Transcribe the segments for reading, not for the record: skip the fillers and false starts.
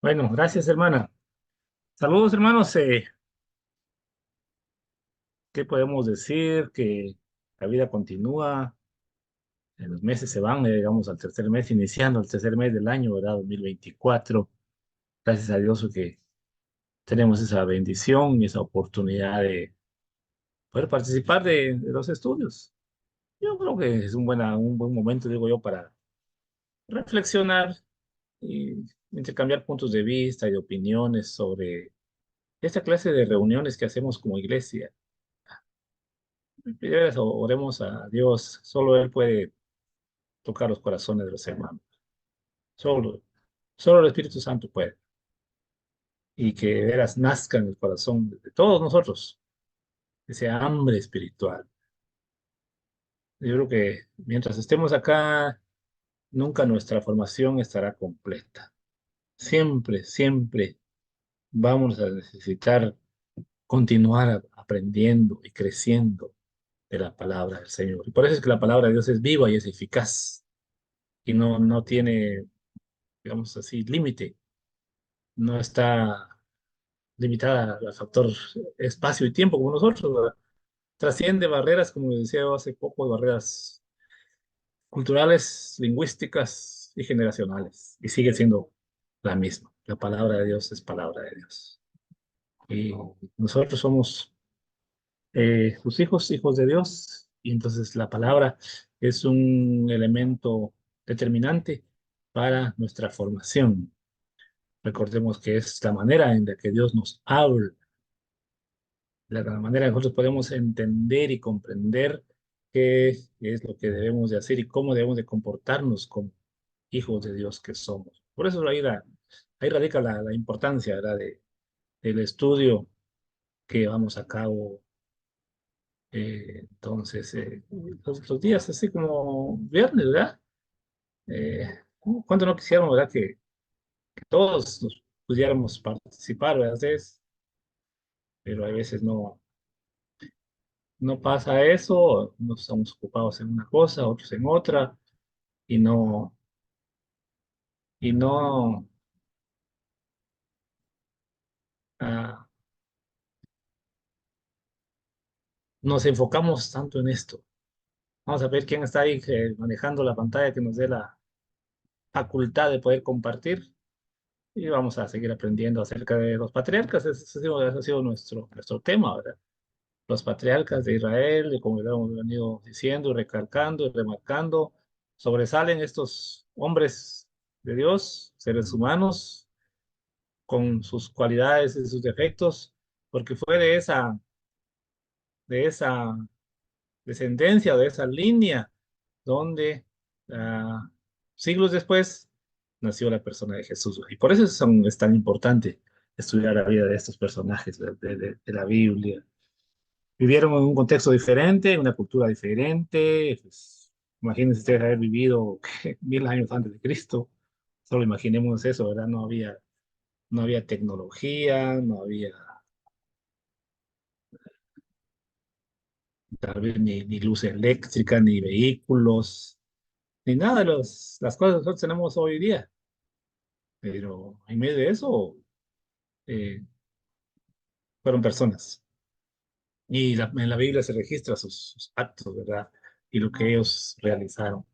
Bueno, gracias, hermana. Saludos, hermanos. ¿Qué podemos decir? Que la vida continúa, los meses se van, llegamos al tercer mes, iniciando el tercer mes del año, ¿verdad? 2024. Gracias a Dios que tenemos esa bendición y esa oportunidad de poder participar de los estudios. Yo creo que es un buen momento, digo yo, para reflexionar y intercambiar puntos de vista y opiniones sobre esta clase de reuniones que hacemos como iglesia. De veras, oremos a Dios. Solo Él puede tocar los corazones de los hermanos. Solo, solo el Espíritu Santo puede. Y que de veras nazca en el corazón de todos nosotros ese hambre espiritual. Yo creo que mientras estemos acá, nunca nuestra formación estará completa. Siempre, siempre vamos a necesitar continuar aprendiendo y creciendo de la palabra del Señor. Y por eso es que la palabra de Dios es viva y es eficaz y no tiene, digamos así, límite, no está limitada al factor espacio y tiempo como nosotros, ¿verdad? Trasciende barreras, como decía yo hace poco, barreras culturales, lingüísticas y generacionales, y sigue siendo la misma. La palabra de Dios es palabra de Dios. Y nosotros somos sus hijos, hijos de Dios, y entonces la palabra es un elemento determinante para nuestra formación. Recordemos que es la manera en la que Dios nos habla, la manera en que nosotros podemos entender y comprender qué es lo que debemos de hacer y cómo debemos de comportarnos como hijos de Dios que somos. Por eso ahí radica la importancia, ¿verdad? Del estudio que llevamos a cabo. Entonces, los días así como viernes, ¿verdad? Eh, ¿Cuánto no quisiéramos, ¿verdad? Que todos nos pudiéramos participar, ¿verdad? Pero a veces no pasa eso, no estamos ocupados en una cosa, otros en otra, y no ah, nos enfocamos tanto en esto. Vamos a ver quién está ahí manejando la pantalla que nos dé la facultad de poder compartir y vamos a seguir aprendiendo acerca de los patriarcas. Ese ha sido nuestro tema, ¿verdad? Los patriarcas de Israel, y como lo hemos venido diciendo, recalcando y remarcando, sobresalen estos hombres de Dios, seres humanos, con sus cualidades y sus defectos, porque fue de esa descendencia, de esa línea, donde ah, siglos después nació la persona de Jesús. Y por eso es tan importante estudiar la vida de estos personajes de la Biblia. Vivieron en un contexto diferente, en una cultura diferente. Pues, imagínense ustedes haber vivido ¿qué? 1000 años antes de Cristo. Solo imaginemos eso, ¿verdad? No había tecnología, no había tal vez ni luz eléctrica, ni vehículos, ni nada de las cosas que nosotros tenemos hoy día. Pero en medio de eso, eh, fueron personas. Y en la Biblia se registra sus actos, ¿verdad? Y lo que ellos realizaron.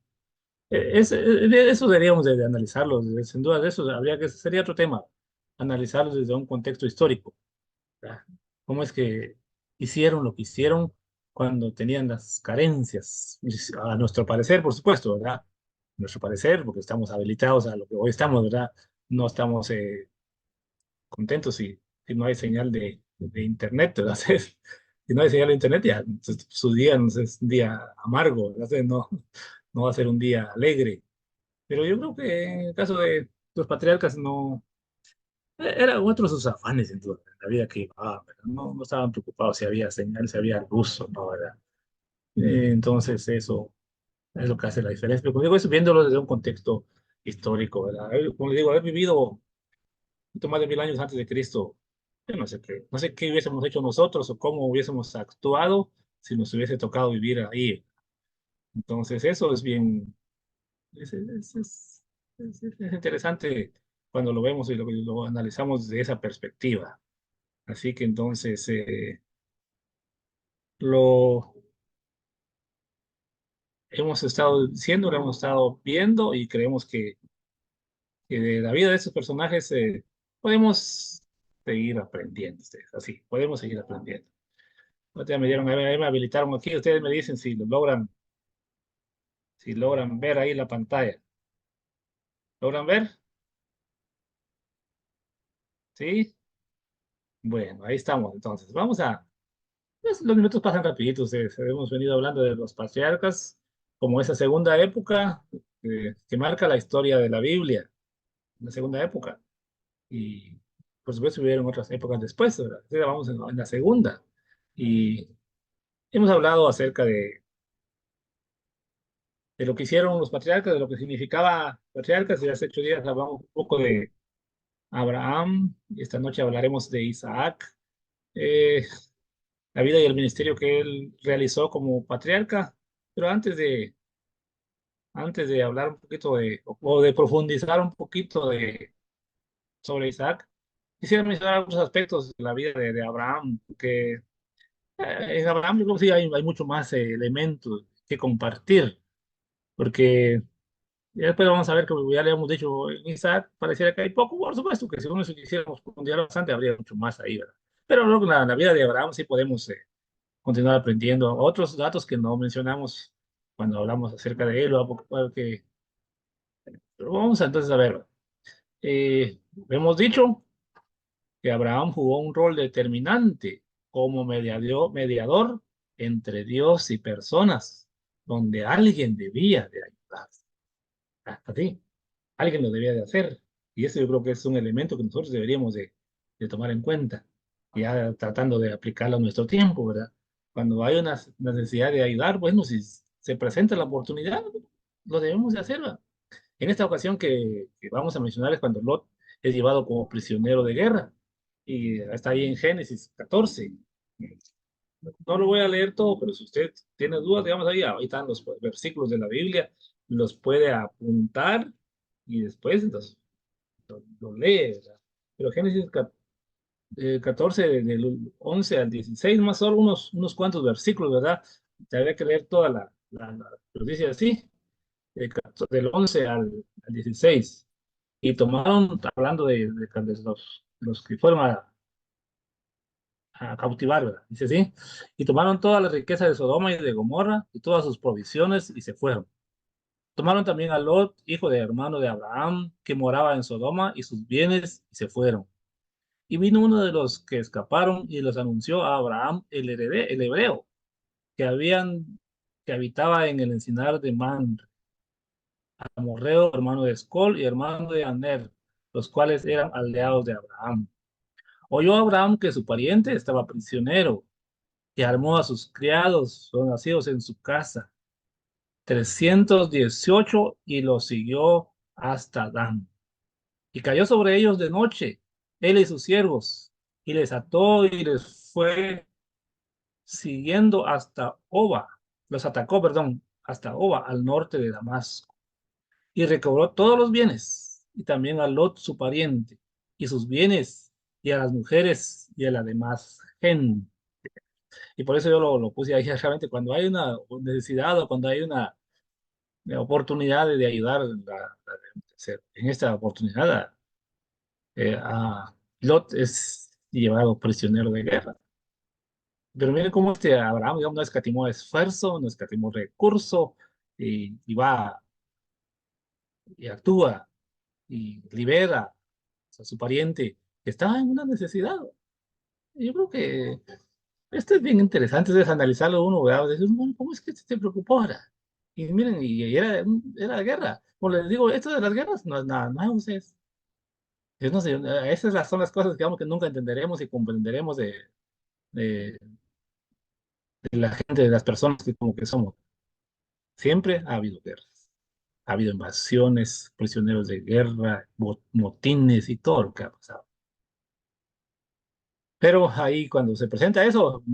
De eso deberíamos de analizarlo, sin duda de eso sería otro tema, analizarlo desde un contexto histórico, ¿verdad? ¿Cómo es que hicieron lo que hicieron cuando tenían las carencias? A nuestro parecer, por supuesto, ¿verdad? A nuestro parecer, porque estamos habilitados a lo que hoy estamos, ¿verdad? No estamos contentos si no hay señal de internet, ¿verdad? Si no hay señal de internet, ya su día no es un día amargo, ¿verdad? No va a ser un día alegre. Pero yo creo que en el caso de los patriarcas no, eran otros sus afanes en la vida que llevaban, ¿verdad? No estaban preocupados si había señal, si había luz o no, ¿verdad? Entonces eso es lo que hace la diferencia. Pero como digo, eso viéndolo desde un contexto histórico, ¿verdad? Como le digo, haber vivido mucho más de 1000 años antes de Cristo, yo no sé qué hubiésemos hecho nosotros o cómo hubiésemos actuado si nos hubiese tocado vivir ahí. Entonces eso es bien, es interesante cuando lo vemos y lo analizamos desde esa perspectiva. Así que entonces lo hemos estado diciendo, lo hemos estado viendo y creemos que de la vida de estos personajes podemos seguir aprendiendo, ustedes, así, podemos seguir aprendiendo. Ahorita me habilitaron aquí, ustedes me dicen si logran ver ahí la pantalla. ¿Logran ver? ¿Sí? Bueno, ahí estamos entonces. Pues, los minutos pasan rapidito, ustedes. Hemos venido hablando de los patriarcas como esa segunda época que marca la historia de la Biblia, la segunda época. Y por supuesto hubieron otras épocas después, ¿verdad? Ahora vamos en la segunda. Y hemos hablado acerca de lo que hicieron los patriarcas, de lo que significaba patriarcas, y hace 8 días hablamos un poco de Abraham, y esta noche hablaremos de Isaac, eh, la vida y el ministerio que él realizó como patriarca. Pero antes de hablar un poquito o de profundizar un poquito sobre Isaac, quisiera mencionar algunos aspectos de la vida de Abraham, que en Abraham yo creo que sí hay mucho más elementos que compartir, porque ya después vamos a ver que ya le hemos dicho en Isaac, pareciera que hay poco, por supuesto, que si uno si quisiéramos profundizar bastante, habría mucho más ahí, ¿verdad? Pero luego en la vida de Abraham sí podemos continuar aprendiendo otros datos que no mencionamos cuando hablamos acerca de él, porque, pero vamos entonces a ver. Hemos dicho que Abraham jugó un rol determinante como mediador entre Dios y personas, donde alguien debía de ayudar. Hasta ti, alguien lo debía de hacer. Y eso yo creo que es un elemento que nosotros deberíamos de tomar en cuenta, ya tratando de aplicarlo a nuestro tiempo, ¿verdad? Cuando hay una necesidad de ayudar, bueno, si se presenta la oportunidad, lo debemos de hacer, ¿verdad? En esta ocasión que vamos a mencionar es cuando Lot es llevado como prisionero de guerra. Y está ahí en Génesis 14. No lo voy a leer todo, pero si usted tiene dudas, digamos ahí están los versículos de la Biblia, los puede apuntar y después entonces, lo lee, ¿verdad? Pero Génesis 14, del 11 al 16, más solo unos cuantos versículos, ¿verdad? Tendría que leer toda pero dice así, del 11 al 16. Y tomaron, hablando de los que fueron a cautivar, ¿verdad? Dice así, y tomaron toda la riqueza de Sodoma y de Gomorra y todas sus provisiones y se fueron. Tomaron también a Lot, hijo de hermano de Abraham, que moraba en Sodoma, y sus bienes y se fueron. Y vino uno de los que escaparon y los anunció a Abraham, el hebreo, que que habitaba en el encinar de Mamre, amorreo, hermano de Escol y hermano de Aner, los cuales eran aldeados de Abraham. Oyó Abraham que su pariente estaba prisionero y armó a sus criados, los nacidos en su casa, 318, y los siguió hasta Dan. Y cayó sobre ellos de noche, él y sus siervos, y les ató y les fue siguiendo hasta Oba, los atacó, perdón, hasta Oba, al norte de Damasco, y recobró todos los bienes, y también a Lot su pariente, y sus bienes, y a las mujeres, y a la demás gente. Y por eso yo lo puse ahí realmente cuando hay una necesidad o cuando hay una oportunidad de ayudar, en esta oportunidad a Lot es llevado prisionero de guerra. Pero miren cómo este Abraham, digamos, no escatimó esfuerzo, no escatimó recurso, y va y actúa y libera a su pariente que estaba en una necesidad. Yo creo que esto es bien interesante, es analizarlo uno, ¿verdad? Decir, bueno, ¿cómo es que se preocupó ahora? Y miren, y era la guerra. Como les digo, esto de las guerras no es nada nuevo, ustedes. Yo no sé, esas son las cosas, digamos, que nunca entenderemos y comprenderemos de, de la gente, de las personas que como que somos. Siempre ha habido guerras, ha habido invasiones, prisioneros de guerra, motines y todo lo que ha pasado. Pero ahí cuando se presenta eso,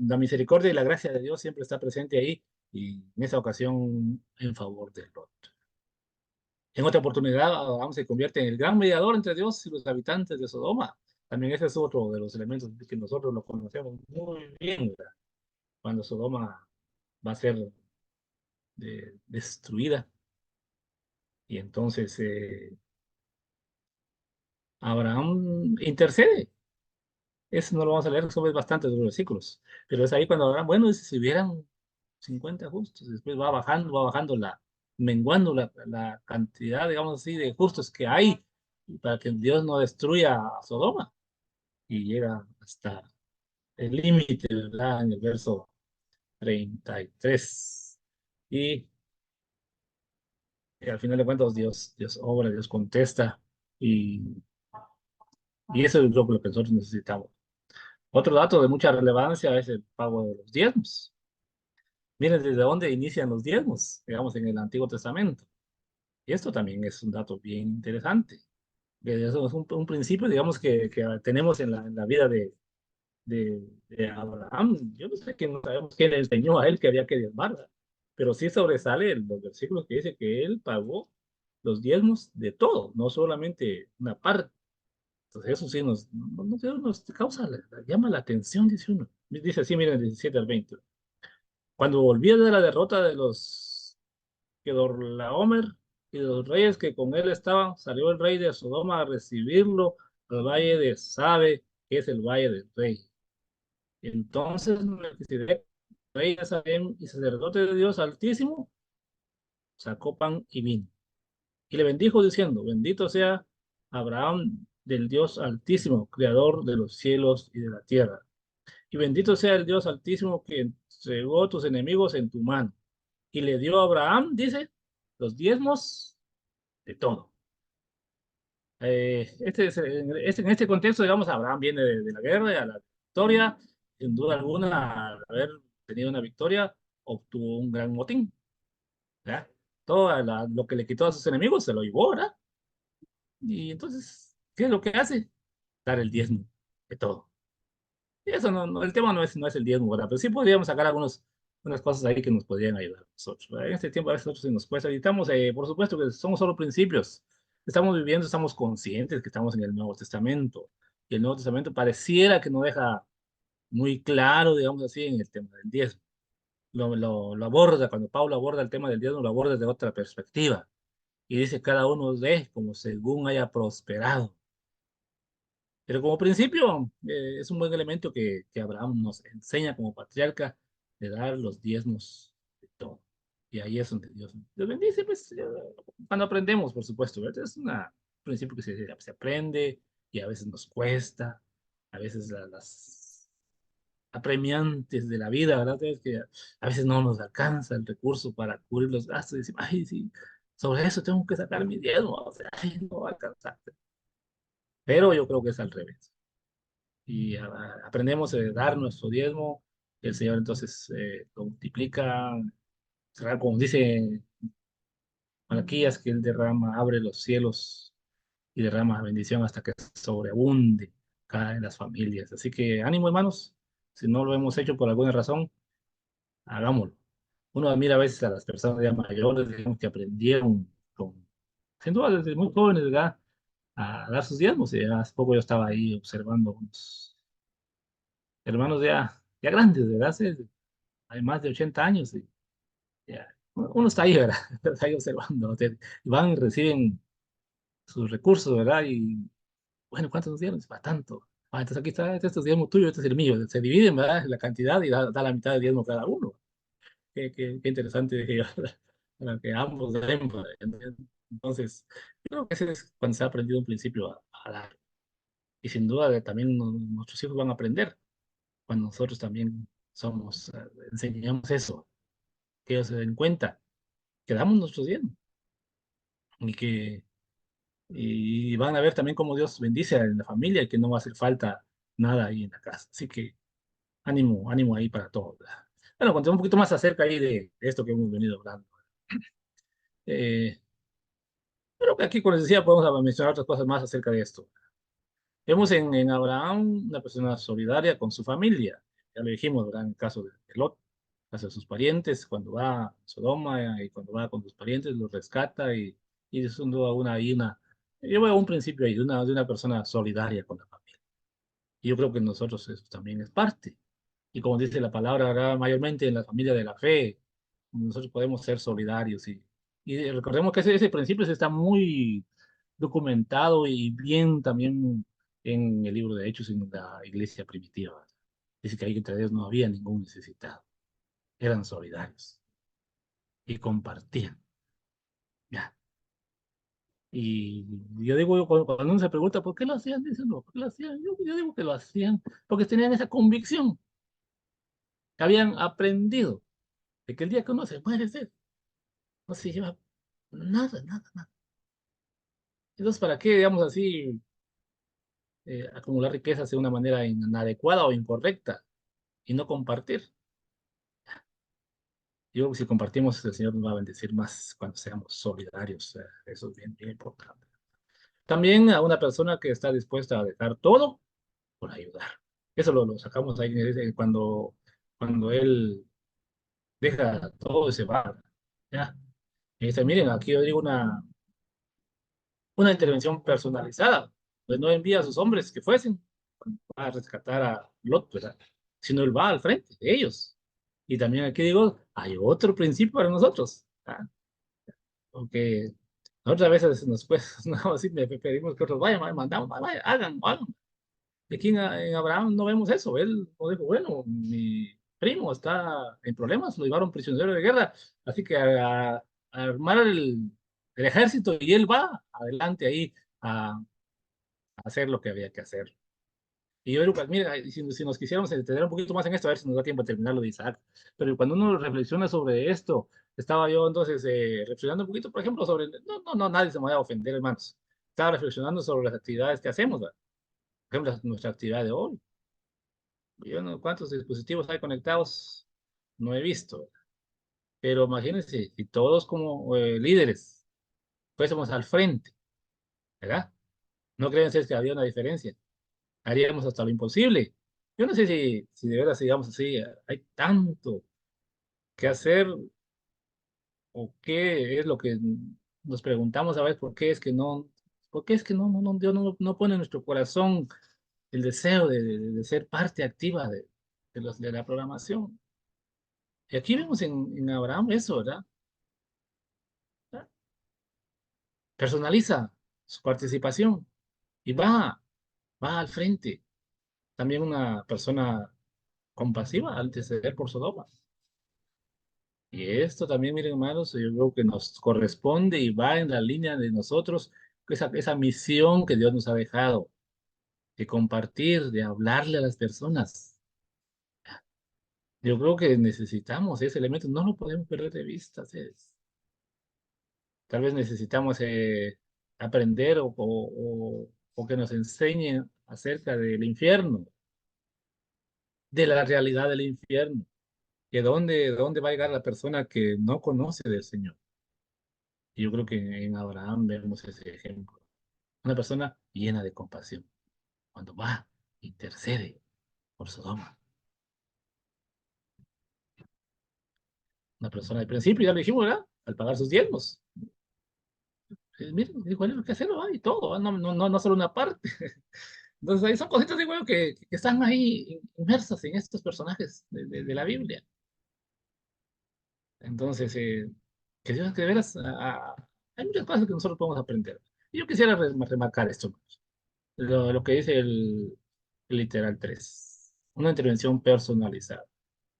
la misericordia y la gracia de Dios siempre está presente ahí y en esa ocasión en favor del otro. En otra oportunidad, Abraham se convierte en el gran mediador entre Dios y los habitantes de Sodoma. También ese es otro de los elementos que nosotros lo conocemos muy bien, ¿verdad? Cuando Sodoma va a ser destruida. Y entonces Abraham intercede. Eso no lo vamos a leer, son bastantes los versículos. Pero es ahí cuando Abraham, bueno, dice, si hubieran 50 justos, después va bajando menguando la cantidad, digamos así, de justos que hay para que Dios no destruya a Sodoma. Y llega hasta el límite, ¿verdad? En el verso 33. Y, y al final de cuentas Dios obra, Dios contesta. Y, y eso es lo que nosotros necesitamos. Otro dato de mucha relevancia es el pago de los diezmos. Miren desde dónde inician los diezmos, digamos, en el Antiguo Testamento. Y esto también es un dato bien interesante. Que eso es un principio, digamos, que tenemos en la vida de Abraham. Yo no sé, que no sabemos quién le enseñó a él que había que diezmar, ¿verdad? Pero sí sobresale los versículos que dice que él pagó los diezmos de todo, no solamente una parte. Entonces eso sí nos causa, llama la atención, dice uno. Dice así, miren, 17 al 20. Cuando volvía de la derrota de los Kedorlaomer y de los reyes que con él estaban, salió el rey de Sodoma a recibirlo al valle de Sabe, que es el valle del rey. Entonces Melquisedec, rey de Salem y sacerdote de Dios Altísimo, sacó pan y vino. Y le bendijo diciendo, bendito sea Abraham del Dios Altísimo, creador de los cielos y de la tierra. Y bendito sea el Dios Altísimo que entregó tus enemigos en tu mano. Y le dio a Abraham, dice, los diezmos de todo. En este contexto, digamos, Abraham viene de la guerra y a la victoria. Sin duda alguna, al haber tenido una victoria, obtuvo un gran motín. ¿Ya? Lo que le quitó a sus enemigos se lo llevó, ¿verdad? Y entonces, ¿qué es lo que hace? Dar el diezmo de todo. Y eso el tema no es el diezmo, ¿verdad? Pero sí podríamos sacar unas cosas ahí que nos podrían ayudar a nosotros, ¿verdad? En este tiempo a veces nosotros sí nos cuesta. Y estamos, por supuesto que somos solo principios. Estamos viviendo, estamos conscientes que estamos en el Nuevo Testamento. Y el Nuevo Testamento pareciera que no deja muy claro, digamos así, en el tema del diezmo. Lo aborda, cuando Pablo aborda el tema del diezmo, lo aborda desde otra perspectiva. Y dice, cada uno de como según haya prosperado. Pero como principio, es un buen elemento que Abraham nos enseña como patriarca de dar los diezmos de todo. Y ahí es donde Dios bendice, pues, cuando aprendemos, por supuesto, ¿verdad? Es un principio que se aprende y a veces nos cuesta, a veces las apremiantes de la vida, ¿verdad? Es que a veces no nos alcanza el recurso para cubrir los gastos y decimos, ay, sí, sobre eso tengo que sacar mi diezmo, o sea, ay, no va a alcanzar. Pero yo creo que es al revés y aprendemos a dar nuestro diezmo, el Señor entonces lo multiplica, será como dice Malaquías, que Él derrama, abre los cielos y derrama bendición hasta que sobreabunde cada en las familias. Así que ánimo, hermanos, si no lo hemos hecho por alguna razón, hagámoslo. Uno admira a veces a las personas ya mayores, digamos, que aprendieron sin duda desde muy jóvenes, ¿verdad? A dar sus diezmos. Y hace poco yo estaba ahí observando unos hermanos ya grandes, ¿verdad? Hay más de 80 años. Y ya, uno está ahí, ¿verdad? Está ahí observando. O sea, y van y reciben sus recursos, ¿verdad? Y bueno, ¿cuántos nos dieron? Para tanto. Entonces aquí está, este es el diezmo tuyo, este es el mío. Se dividen, ¿verdad? La cantidad y da la mitad del diezmo cada uno. Qué interesante para que ambos den. Entonces, yo creo que ese es cuando se ha aprendido un principio a dar. Y sin duda también nuestros hijos van a aprender cuando nosotros también enseñamos eso, que ellos se den cuenta que damos nuestros diezmos y y van a ver también cómo Dios bendice en la familia y que no va a hacer falta nada ahí en la casa. Así que ánimo, ánimo ahí para todos. ¿Verdad? Bueno, contemos un poquito más acerca ahí de esto que hemos venido hablando. Eh, pero aquí, como les decía, podemos mencionar otras cosas más acerca de esto. Vemos en Abraham una persona solidaria con su familia. Ya lo dijimos, ¿verdad? En el caso de Lot, hacia sus parientes, cuando va a Sodoma y cuando va con sus parientes, los rescata y sin duda yo veo un principio ahí de una persona solidaria con la familia. Y yo creo que nosotros eso también es parte. Y como dice la palabra, ¿verdad? Mayormente en la familia de la fe, nosotros podemos ser solidarios. Y recordemos que ese principio está muy documentado y bien también en el libro de Hechos, en la iglesia primitiva. Dice que ahí entre ellos no había ningún necesitado. Eran solidarios y compartían. Ya. Y yo digo, cuando uno se pregunta por qué lo hacían, dicen, no, ¿por qué lo hacían? Yo digo que lo hacían porque tenían esa convicción, que habían aprendido de que el día que uno se muere, no se lleva nada, nada, nada. Entonces, ¿para qué, digamos así, acumular riquezas de una manera inadecuada o incorrecta y no compartir? Yo creo que si compartimos, el Señor nos va a bendecir más cuando seamos solidarios. Eso es bien, bien importante. También a una persona que está dispuesta a dejar todo por ayudar. Eso lo sacamos ahí cuando él deja todo y se va. ¿Ya? Y dice, miren, aquí yo digo una intervención personalizada. Pues no envía a sus hombres que fuesen a rescatar a Lot, ¿verdad? Sino él va al frente de ellos. Y también aquí digo, hay otro principio para nosotros. ¿Ah? Porque nosotros a veces no, así me pedimos que otros vayan, mandamos, vayan, hagan, hagan. Y aquí en Abraham no vemos eso. Él no dijo, bueno, mi primo está en problemas, lo llevaron prisionero de guerra, así que a armar el ejército y él va adelante ahí a hacer lo que había que hacer. Y yo digo, pues mira, si nos quisiéramos detener un poquito más en esto, a ver si nos da tiempo de terminar lo de Isaac. Pero cuando uno reflexiona sobre esto, estaba yo entonces reflexionando un poquito, por ejemplo, sobre, no, nadie se me va a ofender, hermanos. Estaba reflexionando sobre las actividades que hacemos, ¿verdad? Por ejemplo, nuestra actividad de hoy. Yo no, cuántos dispositivos hay conectados, no he visto. Pero imagínense, si todos como líderes fuésemos al frente, ¿verdad? ¿No creen ustedes que había una diferencia? Haríamos hasta lo imposible. Yo no sé si de verdad sigamos así, hay tanto que hacer o qué es lo que nos preguntamos a veces, por qué es que Dios no pone en nuestro corazón el deseo de ser parte activa de la programación. Y aquí vemos en Abraham eso, ¿verdad? Personaliza su participación y va al frente. También una persona compasiva al interceder por Sodoma. Y esto también, miren, hermanos, yo creo que nos corresponde y va en la línea de nosotros, esa misión que Dios nos ha dejado, de compartir, de hablarle a las personas. Yo creo que necesitamos ese elemento, no lo podemos perder de vista. Tal vez necesitamos aprender o que nos enseñen acerca del infierno, de la realidad del infierno, que dónde va a llegar la persona que no conoce del Señor. Y yo creo que en Abraham vemos ese ejemplo. Una persona llena de compasión. Cuando va, intercede por Sodoma. Una persona de principio, ya lo dijimos, ¿verdad? Al pagar sus diezmos. Miren, dijo, bueno, hay que hacerlo, ¿va? Y todo, ¿va? No solo una parte. Entonces, ahí son cositas, digo yo, que están ahí inmersas en estos personajes de la Biblia. Entonces, que Dios, que de veras, hay muchas cosas que nosotros podemos aprender. Y yo quisiera remarcar esto, lo que dice el literal 3, una intervención personalizada.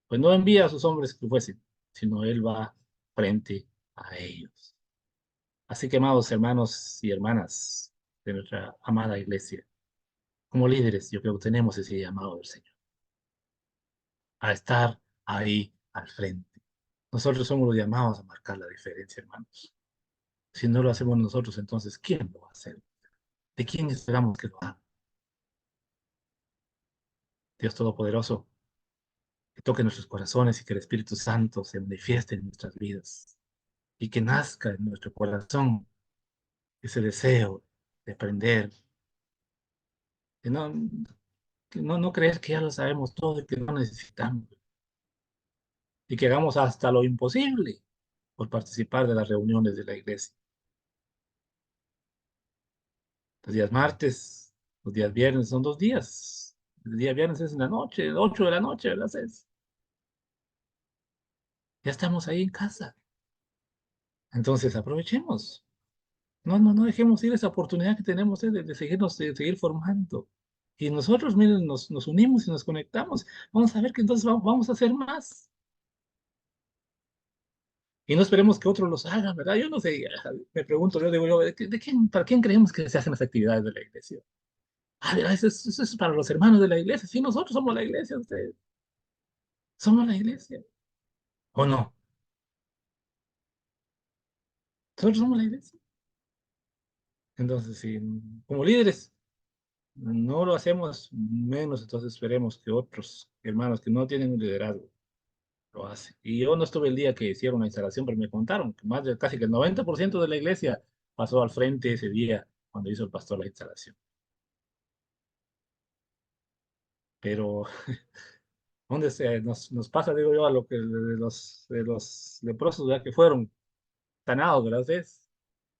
Pues no envía a sus hombres que fuesen, sino él va frente a ellos. Así que, amados hermanos y hermanas de nuestra amada iglesia, como líderes, yo creo que tenemos ese llamado del Señor, a estar ahí al frente. Nosotros somos los llamados a marcar la diferencia, hermanos. Si no lo hacemos nosotros, entonces, ¿quién lo va a hacer? ¿De quién esperamos que lo haga? Dios Todopoderoso, que toque nuestros corazones y que el Espíritu Santo se manifieste en nuestras vidas y que nazca en nuestro corazón ese deseo de aprender, de no creer que ya lo sabemos todo y que no necesitamos, y que hagamos hasta lo imposible por participar de las reuniones de la iglesia. Los días martes, los días viernes son 2 días. El día viernes es en la noche, 8 de la noche, ¿verdad? Ya estamos ahí en casa. Entonces aprovechemos. No dejemos ir esa oportunidad que tenemos de seguirnos, de seguir formando. Y nosotros, miren, nos unimos y nos conectamos. Vamos a ver que entonces vamos a hacer más. Y no esperemos que otros los hagan, ¿verdad? Yo no sé, me pregunto, yo digo yo, ¿para quién creemos que se hacen las actividades de la iglesia? Ah, ¿verdad? Eso es para los hermanos de la iglesia. Sí, nosotros somos la iglesia, ustedes. Somos la iglesia. ¿O no? Nosotros somos la iglesia. Entonces, si como líderes no lo hacemos, menos entonces esperemos que otros hermanos que no tienen un liderazgo lo hacen. Y yo no estuve el día que hicieron la instalación, pero me contaron que más de casi que el 90% de la iglesia pasó al frente ese día cuando hizo el pastor la instalación. Pero, ¿dónde nos pasa, digo yo, a lo que de los leprosos, ¿verdad? Que fueron sanados, ¿verdad? Ustedes?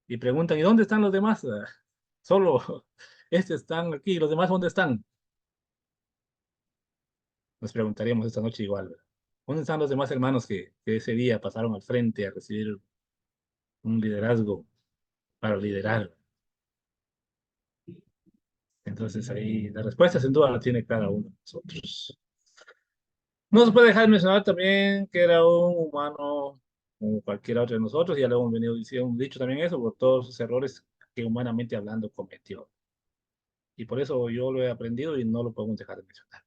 Y preguntan, ¿y dónde están los demás? Solo estos están aquí, ¿los demás dónde están? Nos preguntaríamos esta noche igual, ¿verdad? ¿Dónde están los demás hermanos que ese día pasaron al frente a recibir un liderazgo para liderar? Entonces ahí la respuesta sin duda la tiene cada uno de nosotros. No se puede dejar de mencionar también que era un humano como cualquier otro de nosotros, ya lo hemos venido diciendo, dicho también eso, por todos sus errores que humanamente hablando cometió. Y por eso yo lo he aprendido y no lo podemos dejar de mencionar.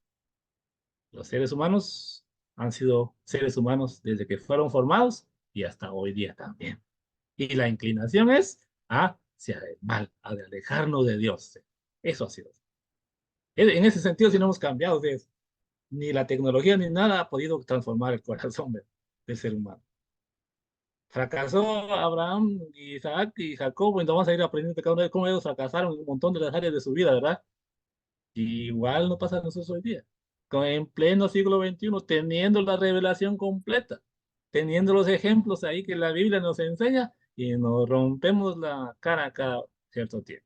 Los seres humanos han sido seres humanos desde que fueron formados y hasta hoy día también. Y la inclinación es hacia el mal, a de alejarnos de Dios. Eso ha sido. En ese sentido, si no hemos cambiado, ni la tecnología ni nada ha podido transformar el corazón del ser humano. Fracasó Abraham, Isaac y Jacob, entonces vamos a ir aprendiendo de cada uno de cómo ellos fracasaron en un montón de las áreas de su vida, ¿verdad? Y igual no pasa a nosotros hoy día. En pleno siglo XXI, teniendo la revelación completa, teniendo los ejemplos ahí que la Biblia nos enseña y nos rompemos la cara cada cierto tiempo.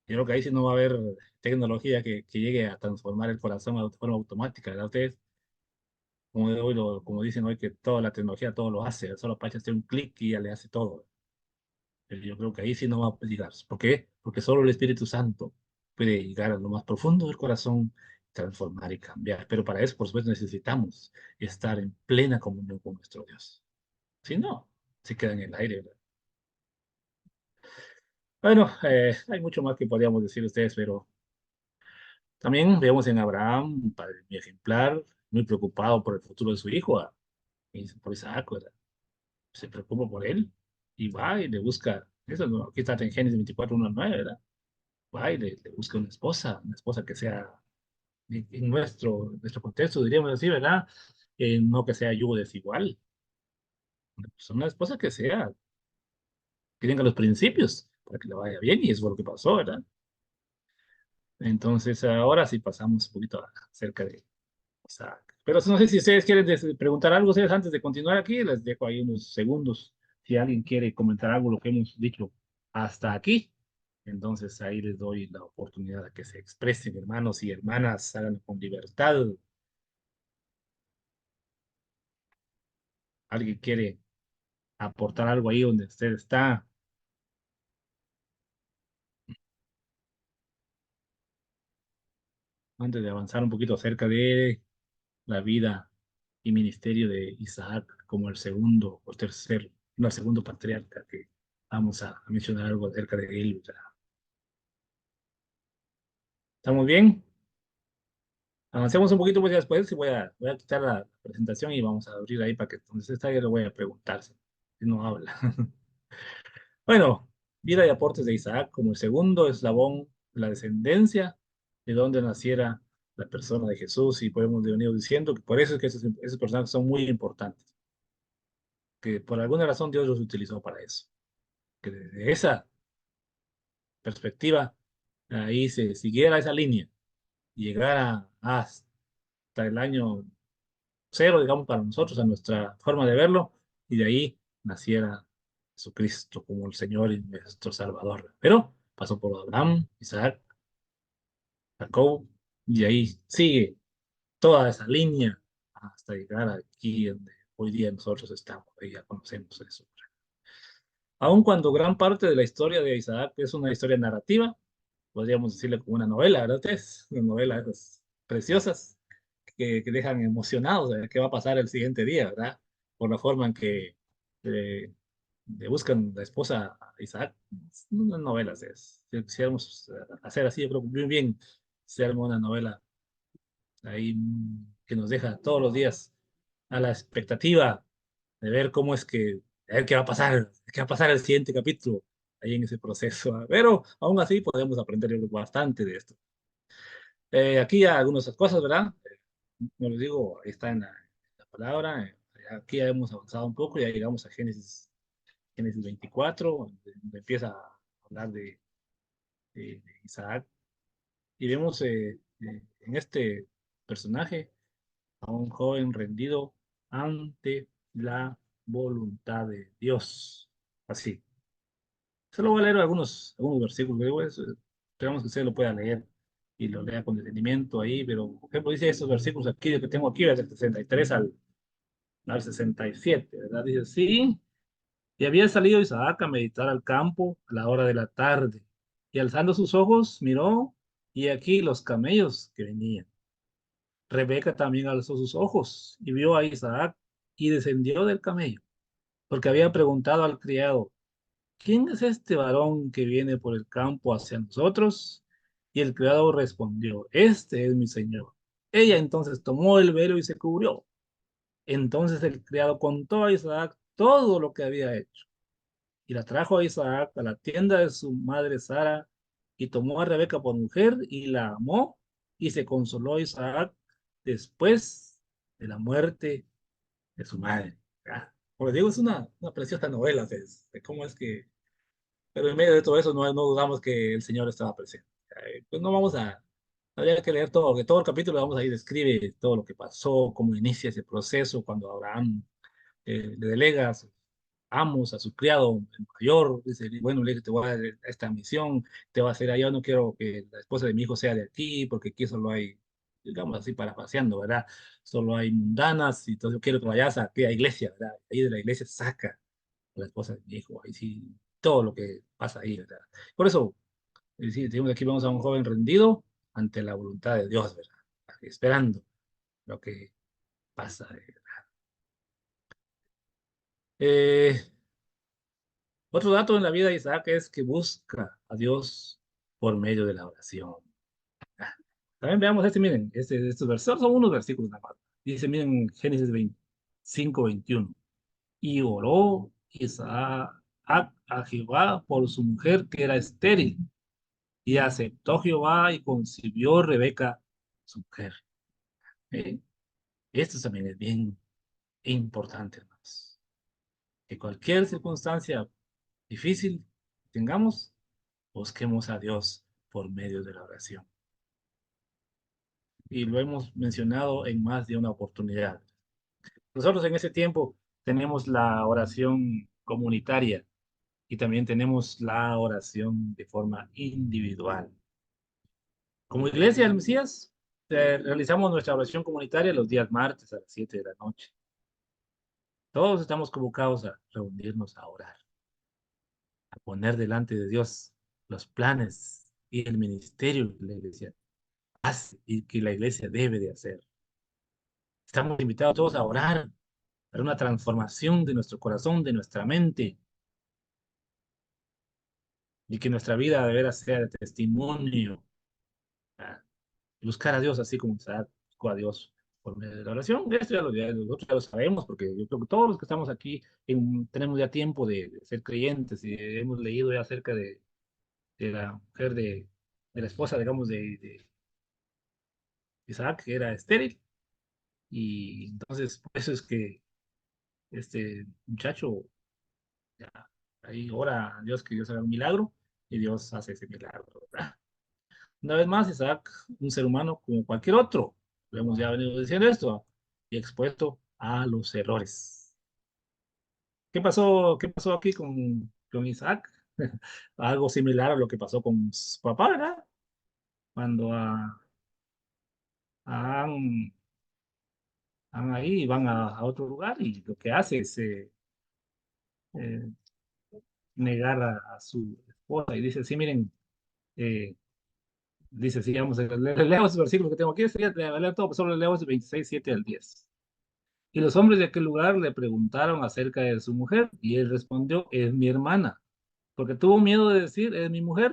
Yo creo que ahí sí no va a haber tecnología que llegue a transformar el corazón de forma automática, ¿verdad? Ustedes, como dicen hoy, que toda la tecnología todo lo hace, solo para hacer un clic y ya le hace todo. Pero yo creo que ahí sí no va a llegar. ¿Por qué? Porque solo el Espíritu Santo puede llegar a lo más profundo del corazón, transformar y cambiar. Pero para eso, por supuesto, necesitamos estar en plena comunión con nuestro Dios. Si no, se queda en el aire, ¿verdad? Bueno, hay mucho más que podríamos decir ustedes, pero también vemos en Abraham, un padre muy ejemplar, muy preocupado por el futuro de su hijo, y por Isaac, ¿verdad? Se preocupa por él y va y le busca, eso no, aquí está en Génesis 24, 1 al 9, ¿verdad? Va y le busca una esposa que sea, en nuestro contexto, diríamos así, ¿verdad? No que sea yugo desigual, una esposa que tenga los principios para que le vaya bien y eso fue lo que pasó, ¿verdad? Entonces, ahora sí pasamos un poquito acerca de Isaac. Pero no sé si ustedes quieren preguntar algo ustedes antes de continuar aquí, les dejo ahí unos segundos. Si alguien quiere comentar algo, lo que hemos dicho hasta aquí, entonces ahí les doy la oportunidad a que se expresen, hermanos y hermanas, hagan con libertad. ¿Alguien quiere aportar algo ahí donde usted está? Antes de avanzar un poquito acerca de la vida y ministerio de Isaac como el segundo o tercer, no, el segundo patriarca, que vamos a mencionar algo acerca de él. ¿Estamos bien? Avancemos un poquito pues ya después y voy a quitar la presentación y vamos a abrir ahí para que entonces está ya le voy a preguntar si no habla. Bueno, vida y aportes de Isaac como el segundo eslabón de la descendencia de donde naciera la persona de Jesús y podemos venir diciendo que por eso es que esos personajes son muy importantes, que por alguna razón Dios los utilizó para eso, que desde esa perspectiva ahí se siguiera esa línea y llegara hasta el año cero, digamos, para nosotros, a nuestra forma de verlo, y de ahí naciera Jesucristo como el Señor y nuestro Salvador. Pero pasó por Abraham, Isaac, Jacob, y ahí sigue toda esa línea hasta llegar aquí donde hoy día nosotros estamos, y ya conocemos eso. Aun cuando gran parte de la historia de Isaac es una historia narrativa, podríamos decirle como una novela, ¿verdad? Es una novela de esas preciosas que dejan emocionados de qué va a pasar el siguiente día, ¿verdad? Por la forma en que eh, le buscan la esposa a Isaac. Unas novelas es. Si quisiéramos hacer así, yo creo que muy bien se arma una novela ahí que nos deja todos los días a la expectativa de ver cómo es que, a ver qué va a pasar el siguiente capítulo ahí en ese proceso. ¿Ah? Pero aún así podemos aprender bastante de esto. Aquí hay algunas cosas, ¿verdad? Como les digo, ahí está en la palabra. Aquí ya hemos avanzado un poco, ya llegamos a Génesis 24, donde empieza a hablar de Isaac. Y vemos en este personaje a un joven rendido ante la voluntad de Dios. Así. Solo voy a leer algunos versículos. Esperamos que usted lo pueda leer y lo lea con detenimiento ahí. Pero, por ejemplo, dice estos versículos aquí que tengo aquí, del 63 al 67, ¿verdad? Dice, sí, y había salido Isaac a meditar al campo a la hora de la tarde. Y alzando sus ojos, miró, y aquí los camellos que venían. Rebeca también alzó sus ojos y vio a Isaac y descendió del camello, porque había preguntado al criado, ¿quién es este varón que viene por el campo hacia nosotros? Y el criado respondió, este es mi señor. Ella entonces tomó el velo y se cubrió. Entonces el criado contó a Isaac todo lo que había hecho. Y la trajo a Isaac a la tienda de su madre Sara, y tomó a Rebeca por mujer, y la amó, y se consoló Isaac después de la muerte de su madre. Ah, como les digo, es una preciosa novela de cómo es que, pero en medio de todo eso no dudamos que el Señor estaba presente. Pues no vamos a, habría que leer todo, que todo el capítulo vamos ahí describe todo lo que pasó, cómo inicia ese proceso, cuando Abraham le delega amos a su criado el mayor, dice, bueno, le dije, te voy a dar esta misión, te va a hacer allá, yo no quiero que la esposa de mi hijo sea de aquí, porque aquí solo hay, digamos así, parafaseando, ¿verdad? Solo hay mundanas, y entonces yo quiero que vayas a aquella iglesia, ¿verdad? Ahí de la iglesia saca a la esposa de mi hijo, ahí sí, todo lo que pasa ahí, ¿verdad? Por eso, sí, tenemos aquí, vamos a un joven rendido ante la voluntad de Dios, ¿verdad? Esperando lo que pasa. Eh, Otro dato en la vida de Isaac es que busca a Dios por medio de la oración. Ah, también veamos miren, estos versículos son unos versículos nada más. Dice, miren, Génesis 25, 21. Y oró Isaac a Jehová por su mujer que era estéril. Y aceptó Jehová y concibió Rebeca, su mujer. Eh, Esto también es bien importante, hermanos. Que cualquier circunstancia difícil que tengamos, busquemos a Dios por medio de la oración. Y lo hemos mencionado en más de una oportunidad. Nosotros en ese tiempo tenemos la oración comunitaria y también tenemos la oración de forma individual. Como iglesia del Mesías, realizamos nuestra oración comunitaria los días martes a las 7 de la noche. Todos estamos convocados a reunirnos a orar, a poner delante de Dios los planes y el ministerio que la iglesia hace y que la iglesia debe de hacer. Estamos invitados todos a orar para una transformación de nuestro corazón, de nuestra mente, y que nuestra vida de veras sea de testimonio. Ah, buscar a Dios así como Isaac buscó a Dios por medio de la oración. Esto nosotros ya lo sabemos, porque yo creo que todos los que estamos aquí tenemos ya tiempo de ser creyentes y hemos leído ya acerca de la mujer de la esposa, digamos, de Isaac, que era estéril. Y entonces, por eso es que este muchacho ya, ahí ora a Dios que Dios haga un milagro y Dios hace ese milagro, ¿verdad? Una vez más, Isaac, un ser humano como cualquier otro, lo hemos ya venido diciendo esto, y expuesto a los errores. qué pasó aquí con Isaac? Algo similar a lo que pasó con su papá, ¿verdad? Cuando han, han ahí van a otro lugar y lo que hace es eh, negar a su esposa y dice, sí, miren, eh, dice, sí, vamos, leo esos versículos que tengo aquí, sería, leo todo, pues solo leo esos 26 7 al 10. Y los hombres de aquel lugar le preguntaron acerca de su mujer, y él respondió, es mi hermana, porque tuvo miedo de decir, es mi mujer,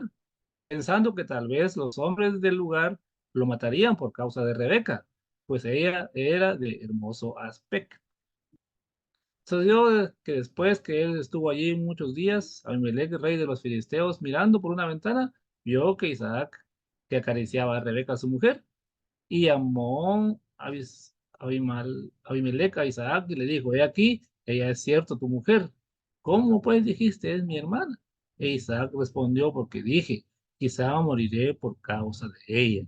pensando que tal vez los hombres del lugar lo matarían por causa de Rebeca, pues ella era de hermoso aspecto. Sucedió que después que él estuvo allí muchos días, Abimelech, rey de los filisteos, mirando por una ventana, vio que Isaac, que acariciaba a Rebeca, su mujer, y llamó a Abimelech a Isaac y le dijo, he aquí, ella es cierto tu mujer. ¿Cómo pues dijiste, es mi hermana? E Isaac respondió, porque dije, quizá moriré por causa de ella.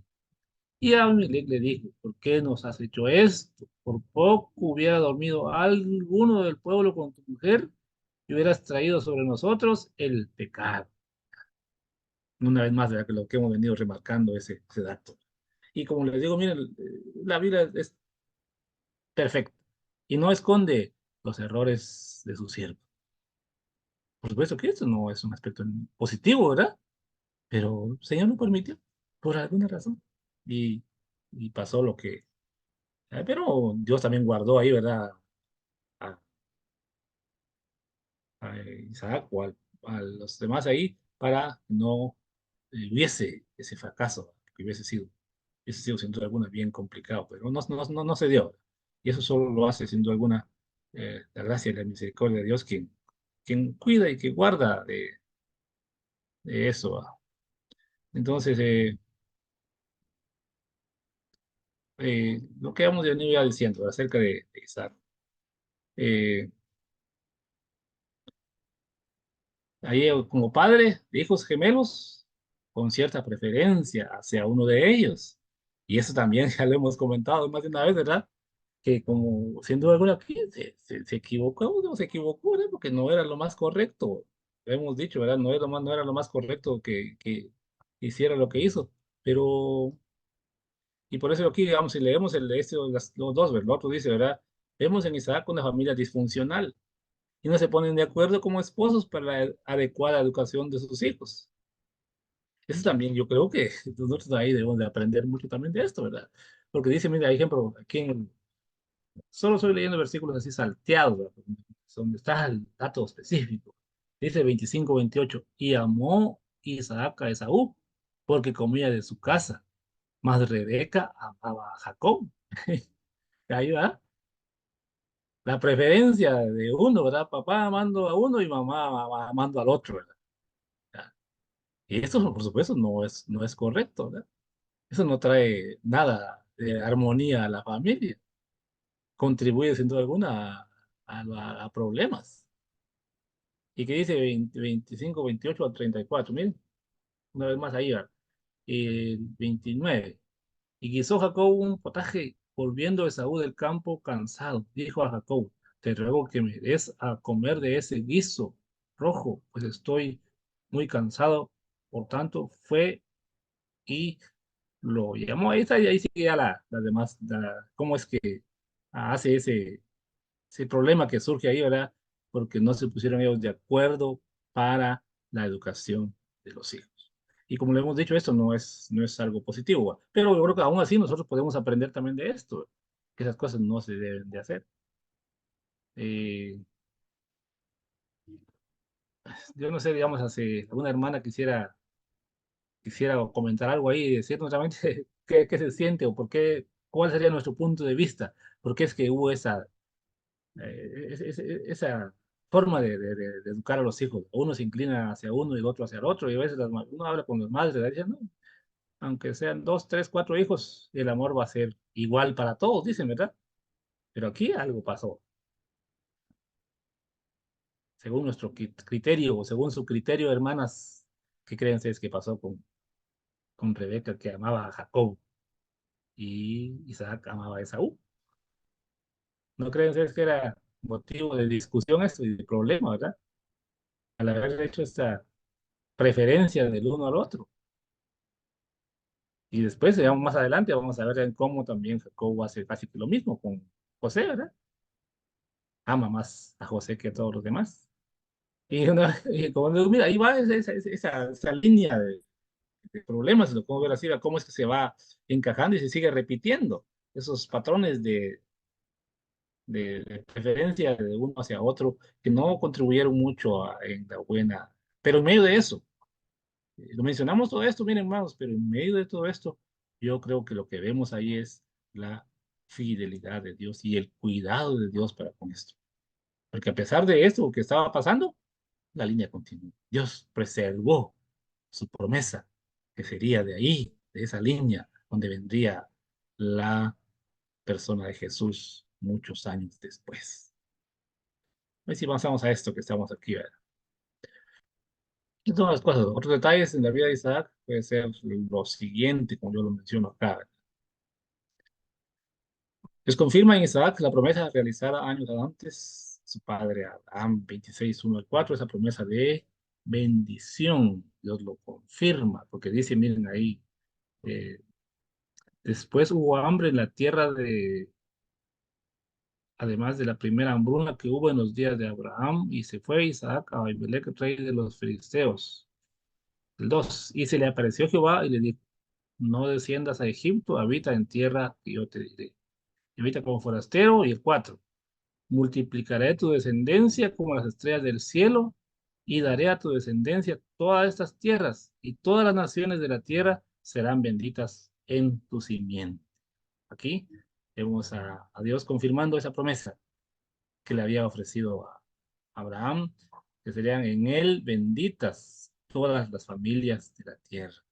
Y Abimelech le dijo, ¿por qué nos has hecho esto? Por poco hubiera dormido alguno del pueblo con tu mujer y hubieras traído sobre nosotros el pecado. Una vez más, ¿verdad? Que lo que hemos venido remarcando ese dato. Y como les digo, miren, la Biblia es perfecta y no esconde los errores de su siervo. Por supuesto que esto no es un aspecto positivo, ¿verdad? Pero el Señor lo permitió por alguna razón. Y, y pasó lo que... pero Dios también guardó ahí, ¿verdad? A, a Isaac o a los demás ahí para no hubiese ese fracaso que hubiese sido sin duda alguna bien complicado, pero no se dio. Y eso solo lo hace sin duda alguna la gracia y la misericordia de Dios quien cuida y que guarda de eso. Entonces, lo que hemos venido ya diciendo acerca de Isaac. Eh, Ahí como padre de hijos gemelos, con cierta preferencia hacia uno de ellos. Y eso también ya lo hemos comentado más de una vez, ¿verdad? Que como sin duda alguna aquí se equivocó, no se equivocó, ¿verdad? Porque no era lo más correcto. Lo hemos dicho, ¿verdad? No era lo más correcto que hiciera lo que hizo. Pero, y por eso aquí, digamos, si leemos el de los dos, ¿verdad? El otro dice, ¿verdad? Vemos en Isaac una familia disfuncional y no se ponen de acuerdo como esposos para la adecuada educación de sus hijos. Eso también yo creo que nosotros ahí debemos de aprender mucho también de esto, ¿verdad? Porque dice, mira, ejemplo, aquí solo estoy leyendo versículos así salteados, ¿verdad? Donde está el dato específico. Dice 25, 28, y amó Isaac a Esaú, porque comía de su casa, mas Rebeca amaba a Jacob. Ahí va, la preferencia de uno, ¿verdad? Papá amando a uno y mamá amando al otro, ¿verdad? Y esto, por supuesto, no es correcto, ¿verdad? Eso no trae nada de armonía a la familia. Contribuye sin duda alguna a problemas. ¿Y qué dice 20 25, 28 a 34? Miren, una vez más ahí va. El 29. Y guisó Jacob un potaje, volviendo Esaú del campo cansado. Dijo a Jacob, te ruego que me des a comer de ese guiso rojo, pues estoy muy cansado. Por tanto, fue y lo llamó. Ahí está, y ahí sigue ya la demás, cómo es que hace ese problema que surge ahí, ¿verdad? Porque no se pusieron ellos de acuerdo para la educación de los hijos. Y como le hemos dicho, esto no es algo positivo, ¿va? Pero yo creo que aún así nosotros podemos aprender también de esto, que esas cosas no se deben de hacer. Eh, yo no sé, digamos, si alguna hermana quisiera comentar algo ahí y decirnos realmente qué se siente o por qué, cuál sería nuestro punto de vista, por qué es que hubo esa forma de educar a los hijos. Uno se inclina hacia uno y el otro hacia el otro, y a veces uno habla con los madres, y dicen, no, aunque sean dos, tres, cuatro hijos, el amor va a ser igual para todos, dicen, ¿verdad? Pero aquí algo pasó, según nuestro criterio, o según su criterio, hermanas, ¿qué creen ustedes que pasó con Rebeca, que amaba a Jacob, y Isaac amaba a Esaú? ¿No creen ustedes que era motivo de discusión esto y de problema, ¿verdad? Al haber hecho esta preferencia del uno al otro. Y después, digamos, más adelante vamos a ver en cómo también Jacob hace casi que lo mismo con José, ¿verdad? Ama más a José que a todos los demás. Y como digo, mira, ahí va esa línea de problemas, lo puedo ver así, cómo es que se va encajando y se sigue repitiendo esos patrones de preferencia de uno hacia otro que no contribuyeron mucho en la buena. Pero en medio de eso, lo mencionamos todo esto, miren, hermanos, pero en medio de todo esto, yo creo que lo que vemos ahí es la fidelidad de Dios y el cuidado de Dios para con esto. Porque a pesar de esto que estaba pasando, la línea continuó. Dios preservó su promesa, que sería de ahí, de esa línea, donde vendría la persona de Jesús muchos años después. A ver si avanzamos a esto que estamos aquí, ¿verdad? Y todas las cosas, otros detalles en la vida de Isaac puede ser lo siguiente, como yo lo menciono acá. Les confirma en Isaac la promesa realizada años antes, su padre Abraham, 26, 1 al 4, esa promesa de bendición. Dios lo confirma, porque dice, miren ahí, eh, después hubo hambre en la tierra además de la primera hambruna que hubo en los días de Abraham, y se fue Isaac a Abimelech, rey de los filisteos. El 2, y se le apareció Jehová y le dijo, no desciendas a Egipto, habita en tierra que yo te diré. Habita como forastero. Y el 4, multiplicaré tu descendencia como las estrellas del cielo, y daré a tu descendencia todas estas tierras, y todas las naciones de la tierra serán benditas en tu simiente. Aquí vemos a Dios confirmando esa promesa que le había ofrecido a Abraham, que serían en él benditas todas las familias de la tierra.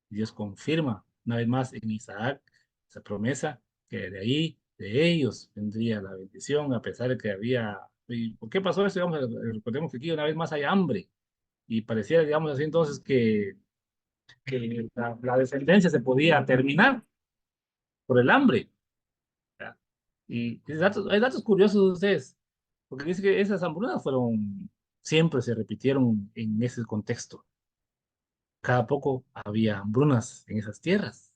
Dios confirma una vez más en Isaac esa promesa, que de ahí, de ellos, vendría la bendición, a pesar de que había... ¿Y por qué pasó eso? Digamos, recordemos que aquí una vez más hay hambre, y pareciera, digamos así, entonces que la descendencia se podía terminar por el hambre. ¿Ya? Y hay datos curiosos de ustedes, porque dice que esas hambrunas fueron, siempre se repitieron en ese contexto. Cada poco había hambrunas en esas tierras.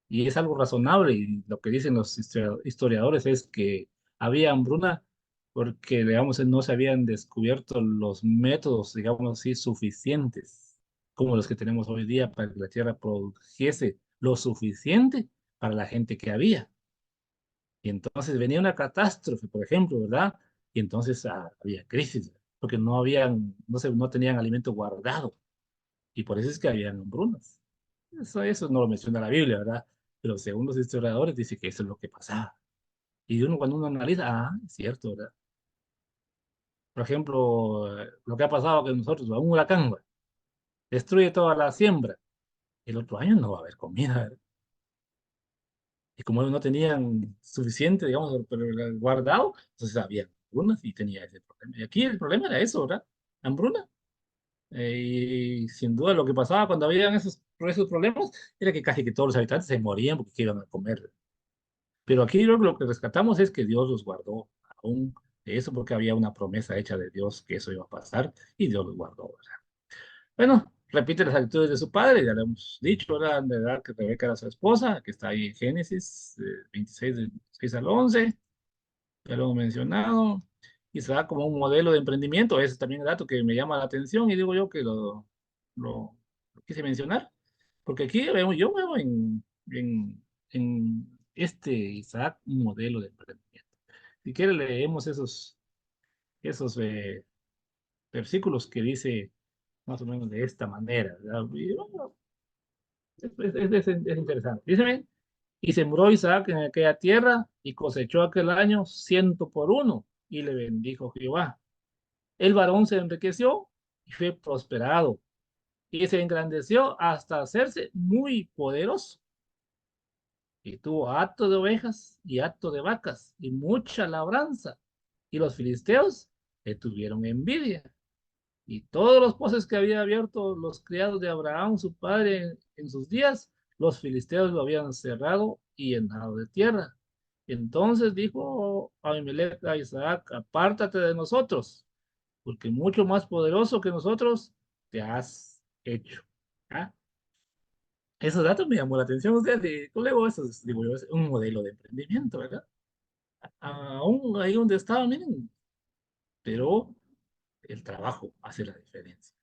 Y es algo razonable, y lo que dicen los historiadores es que había hambruna porque, digamos, no se habían descubierto los métodos, digamos así, suficientes como los que tenemos hoy día para que la tierra produjese lo suficiente para la gente que había. Y entonces venía una catástrofe, por ejemplo, ¿verdad? Y entonces había crisis, porque no tenían alimento guardado. Y por eso es que habían hambrunas. Eso no lo menciona la Biblia, ¿verdad? Pero según los historiadores dice que eso es lo que pasaba. Y cuando uno analiza, es cierto, ¿verdad? Por ejemplo, lo que ha pasado que nosotros, un huracán, güey, destruye toda la siembra. El otro año no va a haber comida, ¿verdad? Y como ellos no tenían suficiente, digamos, pero guardado, entonces había hambrunas y tenía ese problema. Y aquí el problema era eso, ¿verdad? Hambruna. Y sin duda lo que pasaba cuando habían esos problemas era que casi que todos los habitantes se morían porque ¿qué iban a comer? Pero aquí lo que rescatamos es que Dios los guardó aún de eso porque había una promesa hecha de Dios que eso iba a pasar y Dios los guardó, ¿verdad? Bueno, repite las actitudes de su padre, ya lo hemos dicho, ¿verdad? De verdad que Rebeca era su esposa, que está ahí en Génesis 26, del 6 al 11, ya lo hemos mencionado. Y se da como un modelo de emprendimiento, ese es también el dato que me llama la atención y digo yo que lo, lo quise mencionar, porque aquí yo veo en este Isaac un modelo de emprendimiento. Si quiere leemos esos versículos que dice más o menos de esta manera, ¿verdad? Y, bueno, es interesante. Dice, y sembró Isaac en aquella tierra y cosechó aquel año 100 por 1 y le bendijo Jehová. El varón se enriqueció y fue prosperado y se engrandeció hasta hacerse muy poderoso y tuvo hato de ovejas y hato de vacas y mucha labranza. Y los filisteos le tuvieron envidia. Y todos los pozos que había abierto los criados de Abraham, su padre, en sus días, los filisteos lo habían cerrado y llenado de tierra. Entonces dijo Abimelech a Isaac, apártate de nosotros, porque mucho más poderoso que nosotros te has hecho. ¿Ah? Esos datos me llamó la atención. O sea, luego eso es, digo yo, es un modelo de emprendimiento, ¿verdad? Aún ahí donde estaba, miren, pero el trabajo hace la diferencia.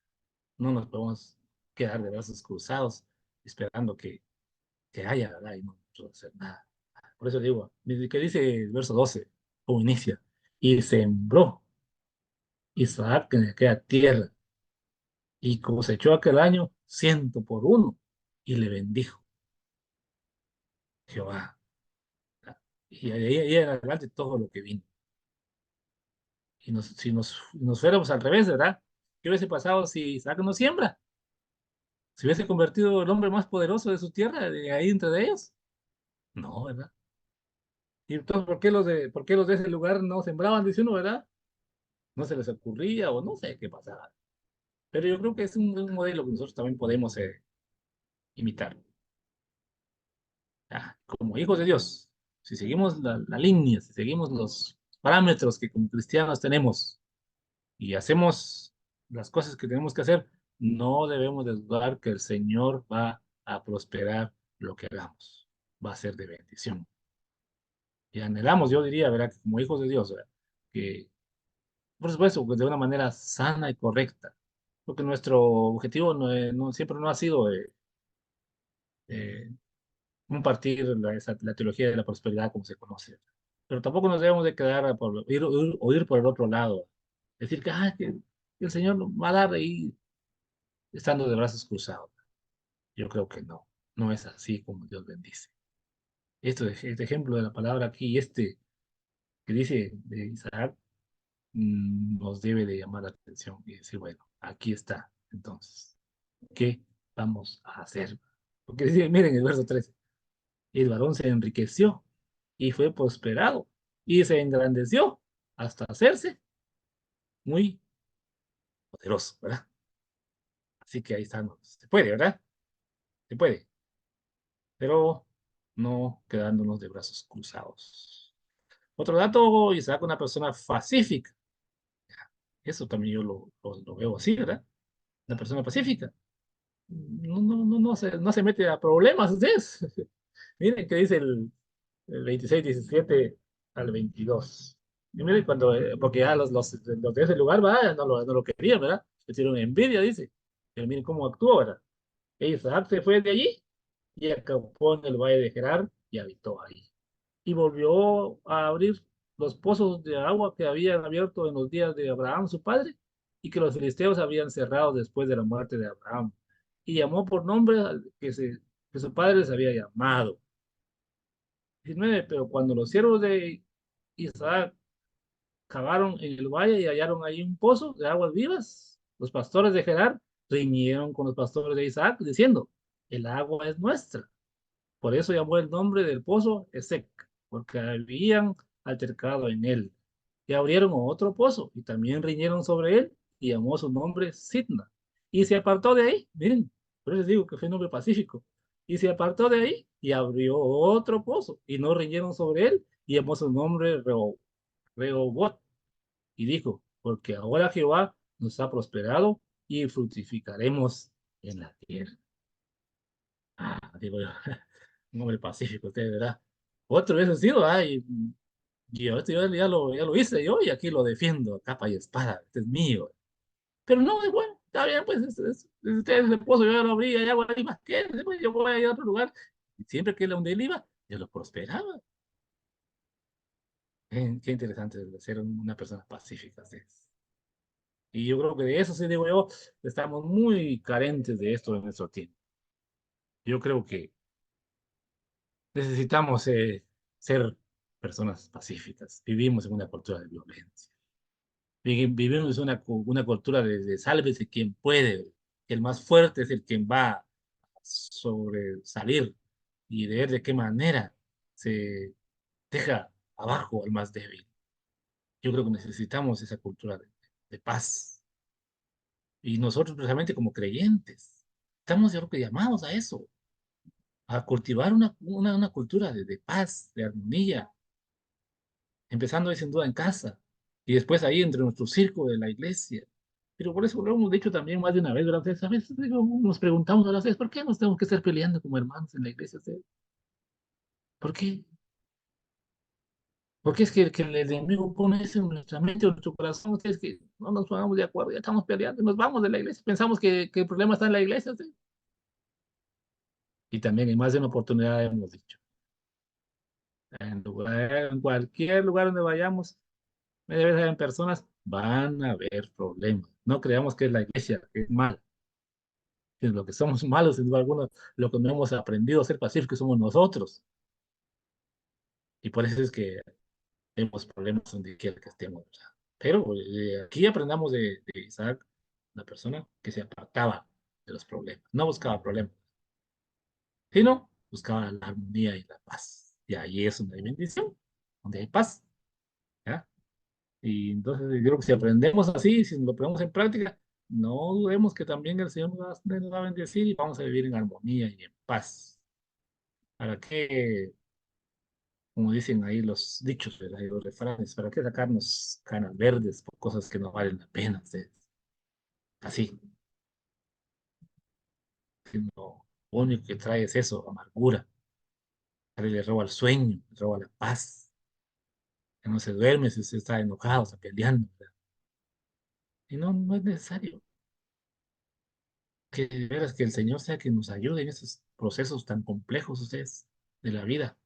No nos podemos quedar de brazos cruzados esperando que haya, ¿verdad? Y no podemos hacer nada. Por eso digo, que dice el verso 12 como inicia, y sembró Isaac en aquella tierra, y cosechó aquel año 100 por 1, y le bendijo Jehová. Y ahí en adelante todo lo que vino. Y si nos fuéramos al revés, ¿verdad? ¿Qué hubiese pasado si Isaac no siembra? ¿Se hubiese convertido el hombre más poderoso de su tierra, de ahí entre ellos? No, ¿verdad? Y entonces, ¿por qué los de ese lugar no sembraban? Dice uno, ¿verdad? No se les ocurría o no sé qué pasaba. Pero yo creo que es un modelo que nosotros también podemos imitar. Como hijos de Dios, si seguimos la línea, si seguimos los parámetros que como cristianos tenemos y hacemos las cosas que tenemos que hacer, no debemos de dudar que el Señor va a prosperar lo que hagamos. Va a ser de bendición. Y anhelamos, yo diría, ¿verdad? Que como hijos de Dios, ¿verdad? Que, por supuesto, pues, de una manera sana y correcta. Porque nuestro objetivo siempre no ha sido eh, compartir la teología de la prosperidad como se conoce. Pero tampoco nos debemos de quedar o ir por el otro lado. Decir que el Señor nos va a dar ahí estando de brazos cruzados. Yo creo que no, no es así como Dios bendice. Este ejemplo de la palabra aquí, que dice de Isaac, nos debe de llamar la atención y decir, bueno, aquí está. Entonces, ¿qué vamos a hacer? Porque dice, miren el verso 13, el varón se enriqueció y fue prosperado y se engrandeció hasta hacerse muy poderoso, ¿verdad? Así que ahí están. Se puede, ¿verdad? Se puede, pero no quedándonos de brazos cruzados. Otro dato, Isaac, una persona pacífica. Eso también yo lo veo así, ¿verdad? Una persona pacífica. No se mete a problemas, ustedes. Miren que dice el 26, 17 al 22. Y miren porque ya los de ese lugar, va, no lo querían, ¿verdad? Le hicieron envidia, dice. Pero miren cómo actuó, ¿verdad? E Isaac se fue de allí y acampó en el valle de Gerar y habitó ahí. Y volvió a abrir los pozos de agua que habían abierto en los días de Abraham, su padre, y que los filisteos habían cerrado después de la muerte de Abraham. Y llamó por nombre que su padre les había llamado. 19, pero cuando los siervos de Isaac cavaron en el valle y hallaron ahí un pozo de aguas vivas, los pastores de Gerar riñeron con los pastores de Isaac diciendo, el agua es nuestra. Por eso llamó el nombre del pozo Esec, porque habían altercado en él. Y abrieron otro pozo y también riñeron sobre él y llamó su nombre Sidna. Y se apartó de ahí, miren, por eso les digo que fue un nombre pacífico. Y se apartó de ahí y abrió otro pozo y no riñeron sobre él y llamó su nombre Rehobot. Y dijo, porque ahora Jehová nos ha prosperado y fructificaremos en la tierra. Digo yo, un hombre pacífico, usted, ¿verdad? Otro hubiese sido, y esto yo ya lo hice yo y aquí lo defiendo, capa y espada, este es mío. Pero no, es bueno, está bien, pues, usted es el pozo, yo ya lo abrí, hay agua ahí más que, pues, yo voy a ir a otro lugar. Y siempre que él donde él iba, yo lo prosperaba. Qué interesante ser una persona pacífica, ¿sí? Y yo creo que de eso, sí digo yo, estamos muy carentes de esto en nuestro tiempo. Yo creo que necesitamos ser personas pacíficas. Vivimos en una cultura de violencia. Vivimos en una cultura de sálvese quien puede. El más fuerte es el quien va a sobresalir y de ver de qué manera se deja abajo al más débil. Yo creo que necesitamos esa cultura de paz. Y nosotros, precisamente como creyentes, estamos yo creo que llamados a eso, a cultivar una cultura de paz, de armonía, empezando sin duda en casa y después ahí entre nuestro círculo de la iglesia. Pero por eso lo hemos dicho también más de una vez, ¿verdad? Ustedes, a veces digo, nos preguntamos a veces, ¿por qué nos tenemos que estar peleando como hermanos en la iglesia? ¿Ustedes? ¿Por qué? Porque es que el enemigo pone eso en nuestra mente o en nuestro corazón. Ustedes que no nos pongamos de acuerdo, ya estamos peleando, nos vamos de la iglesia, pensamos que el problema está en la iglesia. ¿Sí? Y también en más de una oportunidad hemos dicho, en cualquier lugar donde vayamos, media vez en personas, van a haber problemas. No creamos que es la iglesia, que es mal. Que lo que somos malos, sin duda alguna, lo que no hemos aprendido a ser pacíficos somos nosotros. Y por eso es que tenemos problemas donde quiera que estemos, ¿verdad? Pero aquí aprendamos de Isaac, una persona que se apartaba de los problemas, no buscaba problemas, sino buscaba la armonía y la paz. Y ahí es donde hay bendición, donde hay paz, ¿ya? Y entonces yo creo que si aprendemos así, si lo ponemos en práctica, no dudemos que también el Señor nos va a bendecir y vamos a vivir en armonía y en paz. ¿Para qué, como dicen ahí los dichos, ¿verdad? Y los refranes, para qué sacarnos canas verdes por cosas que no valen la pena? ¿Sí? Así, sino lo único que trae es eso, amargura, le roba el sueño, le roba la paz, que no se duerme si usted está enojado, está peleando, ¿verdad? Y no, no es necesario que de veras que el Señor sea que nos ayude en esos procesos tan complejos ustedes de la vida,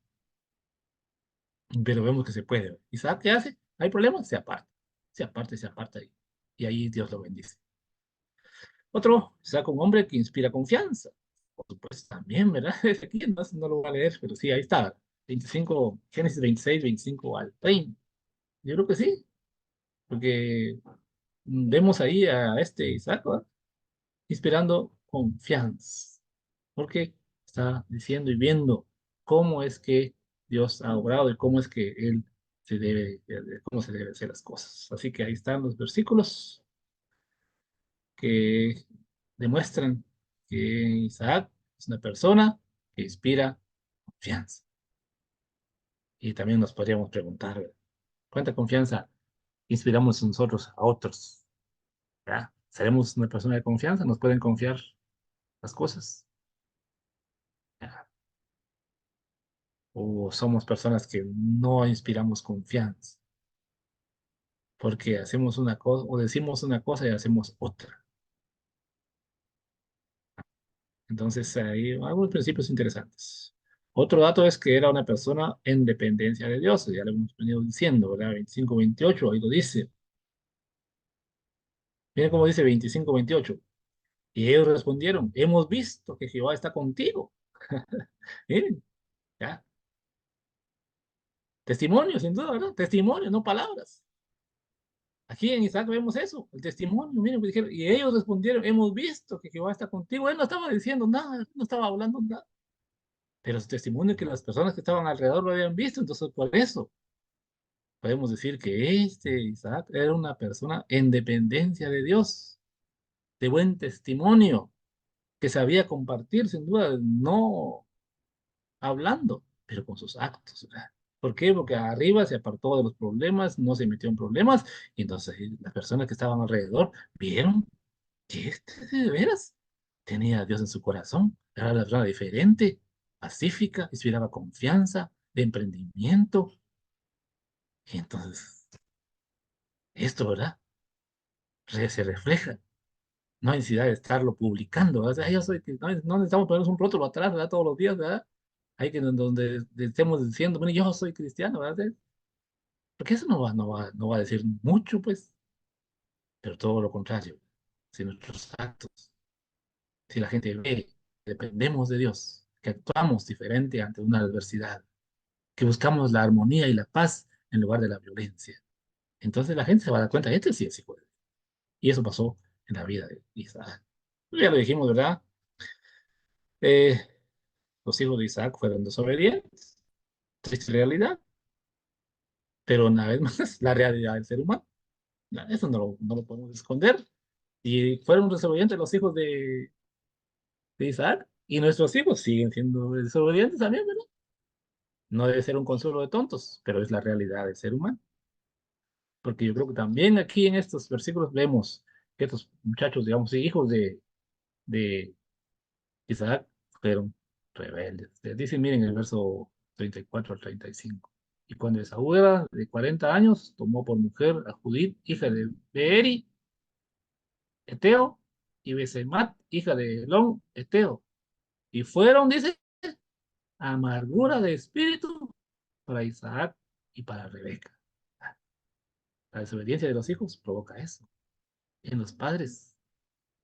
pero vemos que se puede. ¿Y sabe qué hace? ¿Hay problemas? Se aparta y ahí Dios lo bendice. Otro, saca un hombre que inspira confianza. Por supuesto, también, ¿verdad? Aquí no lo voy a leer, pero sí, ahí está. 25, Génesis 26, 25 al 30. Yo creo que sí, porque vemos ahí a este Isaac, ¿verdad? Inspirando confianza, porque está diciendo y viendo cómo es que Dios ha obrado y cómo es que Él cómo se deben hacer las cosas. Así que ahí están los versículos que demuestran que Isaac es una persona que inspira confianza. Y también nos podríamos preguntar, ¿cuánta confianza inspiramos nosotros a otros? ¿Verdad? ¿Seremos una persona de confianza? ¿Nos pueden confiar las cosas? ¿Verdad? ¿O somos personas que no inspiramos confianza? Porque hacemos una cosa o decimos una cosa y hacemos otra. Entonces, hay algunos principios interesantes. Otro dato es que era una persona en dependencia de Dios, ya lo hemos venido diciendo, ¿verdad? 25-28, ahí lo dice. Miren cómo dice 25-28. Y ellos respondieron, hemos visto que Jehová está contigo. Miren, ya, testimonio, sin duda, ¿verdad? Testimonio, no palabras. Aquí en Isaac vemos eso, el testimonio. Miren, pues dijeron, y ellos respondieron, hemos visto que Jehová está contigo. Él no estaba diciendo nada, no estaba hablando nada. Pero su testimonio que las personas que estaban alrededor lo habían visto, entonces por eso podemos decir que este Isaac era una persona en dependencia de Dios, de buen testimonio, que sabía compartir, sin duda, no hablando, pero con sus actos, ¿verdad? ¿Por qué? Porque arriba se apartó de los problemas, no se metió en problemas, y entonces las personas que estaban alrededor vieron que este de veras tenía a Dios en su corazón, era una persona diferente, pacífica, inspiraba confianza, de emprendimiento, y entonces esto, ¿verdad? Se refleja. No hay necesidad de estarlo publicando, ¿verdad? O sea, yo soy, no necesitamos ponernos un rótulo atrás, ¿verdad? Todos los días, ¿verdad? Hay que donde estemos diciendo, bueno, yo soy cristiano, ¿verdad? Porque eso no va a decir mucho, pues, pero todo lo contrario. Si nuestros actos, si la gente ve que dependemos de Dios, que actuamos diferente ante una adversidad, que buscamos la armonía y la paz en lugar de la violencia, entonces la gente se va a dar cuenta, este sí es hijo de Dios. Y eso pasó en la vida de Isaac. Ya lo dijimos, ¿verdad? Eh, los hijos de Isaac fueron desobedientes, triste realidad, pero una vez más, la realidad del ser humano, eso no lo podemos esconder. Y fueron desobedientes los hijos de Isaac, y nuestros hijos siguen siendo desobedientes también, ¿verdad? No debe ser un consuelo de tontos, pero es la realidad del ser humano. Porque yo creo que también aquí en estos versículos vemos que estos muchachos, digamos, hijos de Isaac, fueron rebeldes. Dice, miren el verso 34 al 35. Y cuando Esaú era de 40 años, tomó por mujer a Judith, hija de Beeri, Eteo, y Besemat, hija de Elón, Eteo. Y fueron, dice, amargura de espíritu para Isaac y para Rebeca. La desobediencia de los hijos provoca eso. En los padres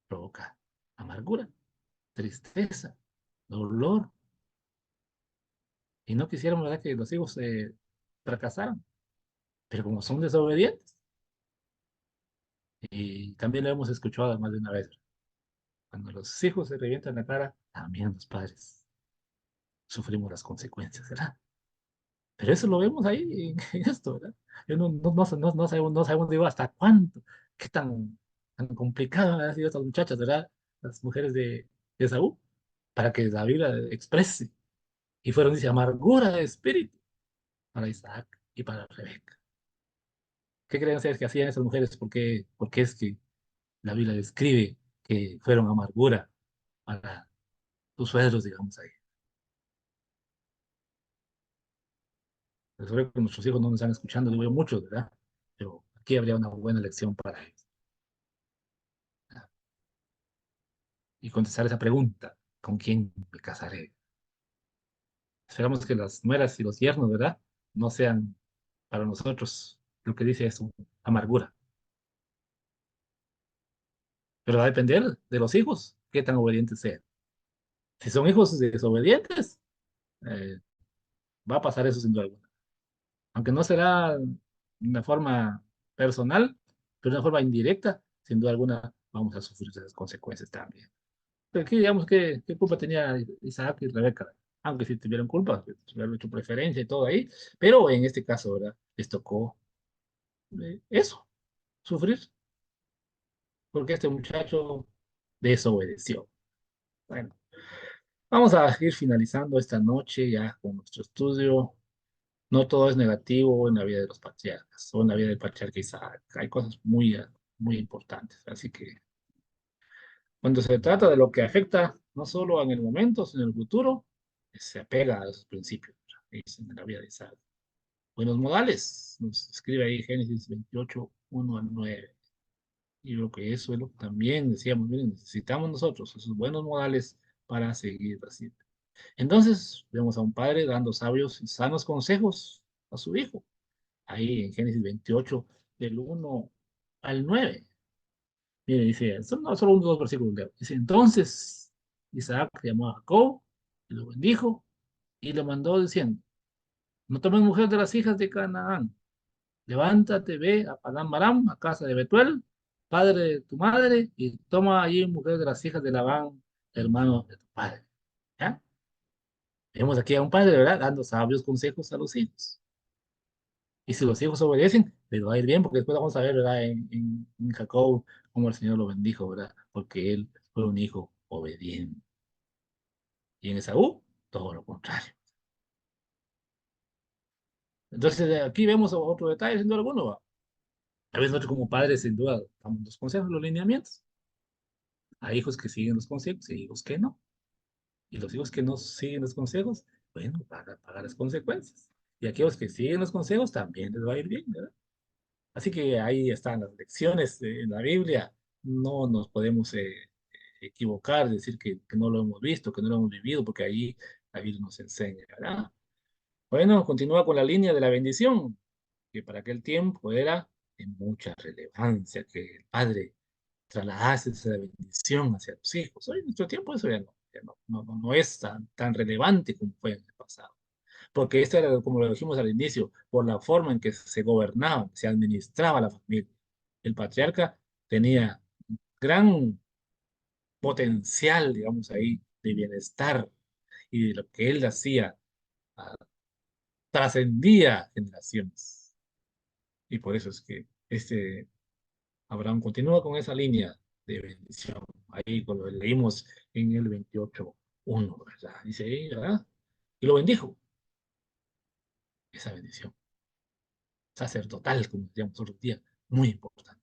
provoca amargura, tristeza, dolor. Y no quisiéramos, ¿verdad?, que los hijos fracasaran, pero como son desobedientes, y también lo hemos escuchado más de una vez, cuando los hijos se revientan la cara, también los padres sufrimos las consecuencias, ¿verdad? Pero eso lo vemos ahí en esto, ¿verdad? Yo no sabemos, digo, hasta cuánto, qué tan complicado han sido estas muchachas, ¿verdad? Las mujeres de Saúl, para que la Biblia exprese. Y fueron, dice, amargura de espíritu para Isaac y para Rebeca. ¿Qué creen ustedes que hacían esas mujeres? ¿Por qué es que la Biblia describe que fueron amargura para tus suegros, digamos ahí? Espero que nuestros hijos no nos están escuchando, yo veo muchos, ¿verdad? Pero aquí habría una buena lección para ellos. ¿Verdad? Y contestar esa pregunta, ¿con quién me casaré? Esperamos que las nueras y los yernos, ¿verdad? No sean para nosotros lo que dice eso, amargura. Pero va a depender de los hijos, qué tan obedientes sean. Si son hijos desobedientes, eh, va a pasar eso sin duda alguna. Aunque no será de una forma personal, pero de una forma indirecta, sin duda alguna vamos a sufrir esas consecuencias también. Pero aquí digamos que qué culpa tenía Isaac y Rebeca, aunque sí tuvieron culpa, pues, haber hecho preferencia y todo ahí, pero en este caso, ¿verdad? Les tocó eso, sufrir, porque este muchacho desobedeció. Bueno, vamos a ir finalizando esta noche ya con nuestro estudio. No todo es negativo en la vida de los patriarcas o en la vida del patriarca Isaac. Hay cosas muy importantes. Así que cuando se trata de lo que afecta no solo en el momento, sino en el futuro, se apega a esos principios, ¿verdad? En la vida de Isaac. Buenos modales, nos escribe ahí Génesis 28, 1 al 9. Y lo que eso es lo que también decíamos, miren, necesitamos nosotros esos buenos modales para seguir así. Entonces, vemos a un padre dando sabios y sanos consejos a su hijo ahí en Génesis 28, del 1 al 9. Mire, dice, son no, solo unos dos versículos leo. Dice, entonces Isaac llamó a Jacob y lo bendijo y le mandó diciendo, no tomes mujer de las hijas de Canaán, levántate, ve a Padán Aram, a casa de Betuel, padre de tu madre, y toma allí mujer de las hijas de Labán, hermano de tu padre. ¿Ya? Vemos aquí a un padre, ¿verdad? Dando sabios consejos a los hijos. Y si los hijos obedecen, les va a ir bien, porque después vamos a ver, ¿verdad? En Jacob, cómo el Señor lo bendijo, ¿verdad? Porque él fue un hijo obediente. Y en Esaú, todo lo contrario. Entonces, aquí vemos otro detalle, sin duda alguna, ¿va? A veces nosotros como padres, sin duda, damos los consejos, los lineamientos. Hay hijos que siguen los consejos y hijos que no. Y los hijos que no siguen los consejos, bueno, pagar las consecuencias. Y aquellos que siguen los consejos también les va a ir bien, ¿verdad? Así que ahí están las lecciones en la Biblia. No nos podemos equivocar, decir que no lo hemos visto, que no lo hemos vivido, porque ahí la Biblia nos enseña, ¿verdad? Bueno, continúa con la línea de la bendición, que para aquel tiempo era de mucha relevancia, que el padre trasladase esa bendición hacia los hijos. Hoy en nuestro tiempo eso ya no es tan relevante como fue en el pasado, porque esto era, como lo dijimos al inicio, por la forma en que se gobernaba, se administraba la familia. El patriarca tenía gran potencial, digamos ahí, de bienestar, y de lo que él hacía ah, trascendía generaciones. Y por eso es que este Abraham continúa con esa línea de bendición. Ahí cuando leímos en el 28:1, ¿verdad? Dice ahí, ¿verdad? Y lo bendijo. esa bendición sacerdotal, como decíamos otro día, muy importante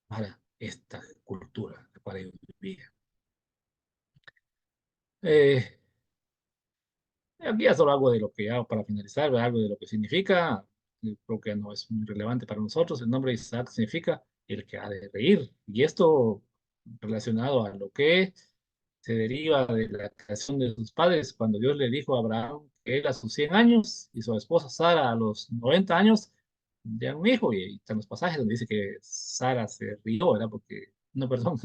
para esta cultura, para ellos vivir. Eh, Aquí ya solo algo de lo que, ya para finalizar, algo de lo que significa, creo que no es muy relevante para nosotros. El nombre de Isaac significa el que ha de reír. Y esto relacionado a lo que se deriva de la creación de sus padres, cuando Dios le dijo a Abraham que él a sus 100 años y su esposa Sara a los 90 años tendrían un hijo. Y están los pasajes donde dice que Sara se rió, ¿verdad? Porque, no, perdón,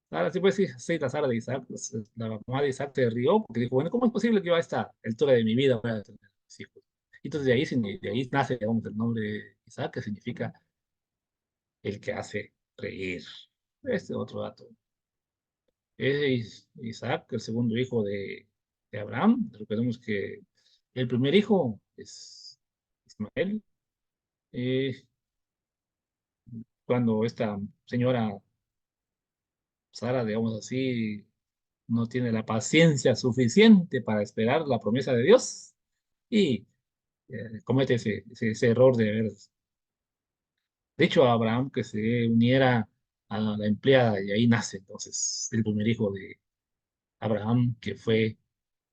Sara, sí, pues sí, sí, la Sara de Isaac, pues, la mamá de Isaac se rió porque dijo, bueno, ¿cómo es posible que yo a esta altura de mi vida voy a tener mis hijos? Y entonces de ahí nace, digamos, el nombre de Isaac, que significa el que hace reír. Este otro dato. Es Isaac, el segundo hijo de Abraham. Recordemos que el primer hijo es Ismael. Eh, Cuando esta señora Sara, digamos así, no tiene la paciencia suficiente para esperar la promesa de Dios y comete ese error de haber dicho a Abraham que se uniera a la empleada y ahí nace entonces el primer hijo de Abraham, que fue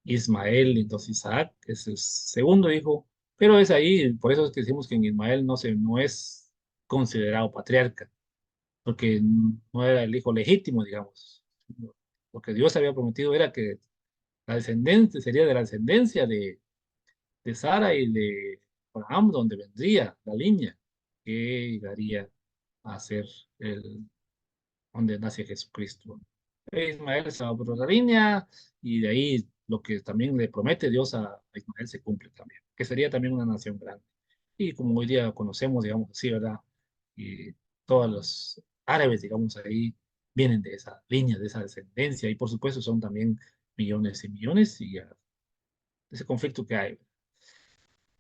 Ismael. Entonces Isaac es el segundo hijo, pero es ahí, por eso es que decimos que en Ismael no es considerado patriarca, porque no era el hijo legítimo, digamos. Lo que Dios había prometido era que la descendencia sería de la descendencia de Sara y de Abraham, donde vendría la línea que llegaría a ser el, donde nace Jesucristo. Ismael es por la línea y de ahí lo que también le promete Dios a Ismael se cumple también, que sería también una nación grande. Y como hoy día conocemos, digamos así, ¿verdad? Y todos los árabes, digamos, ahí vienen de esa línea, de esa descendencia y por supuesto son también millones y millones y ese conflicto que hay.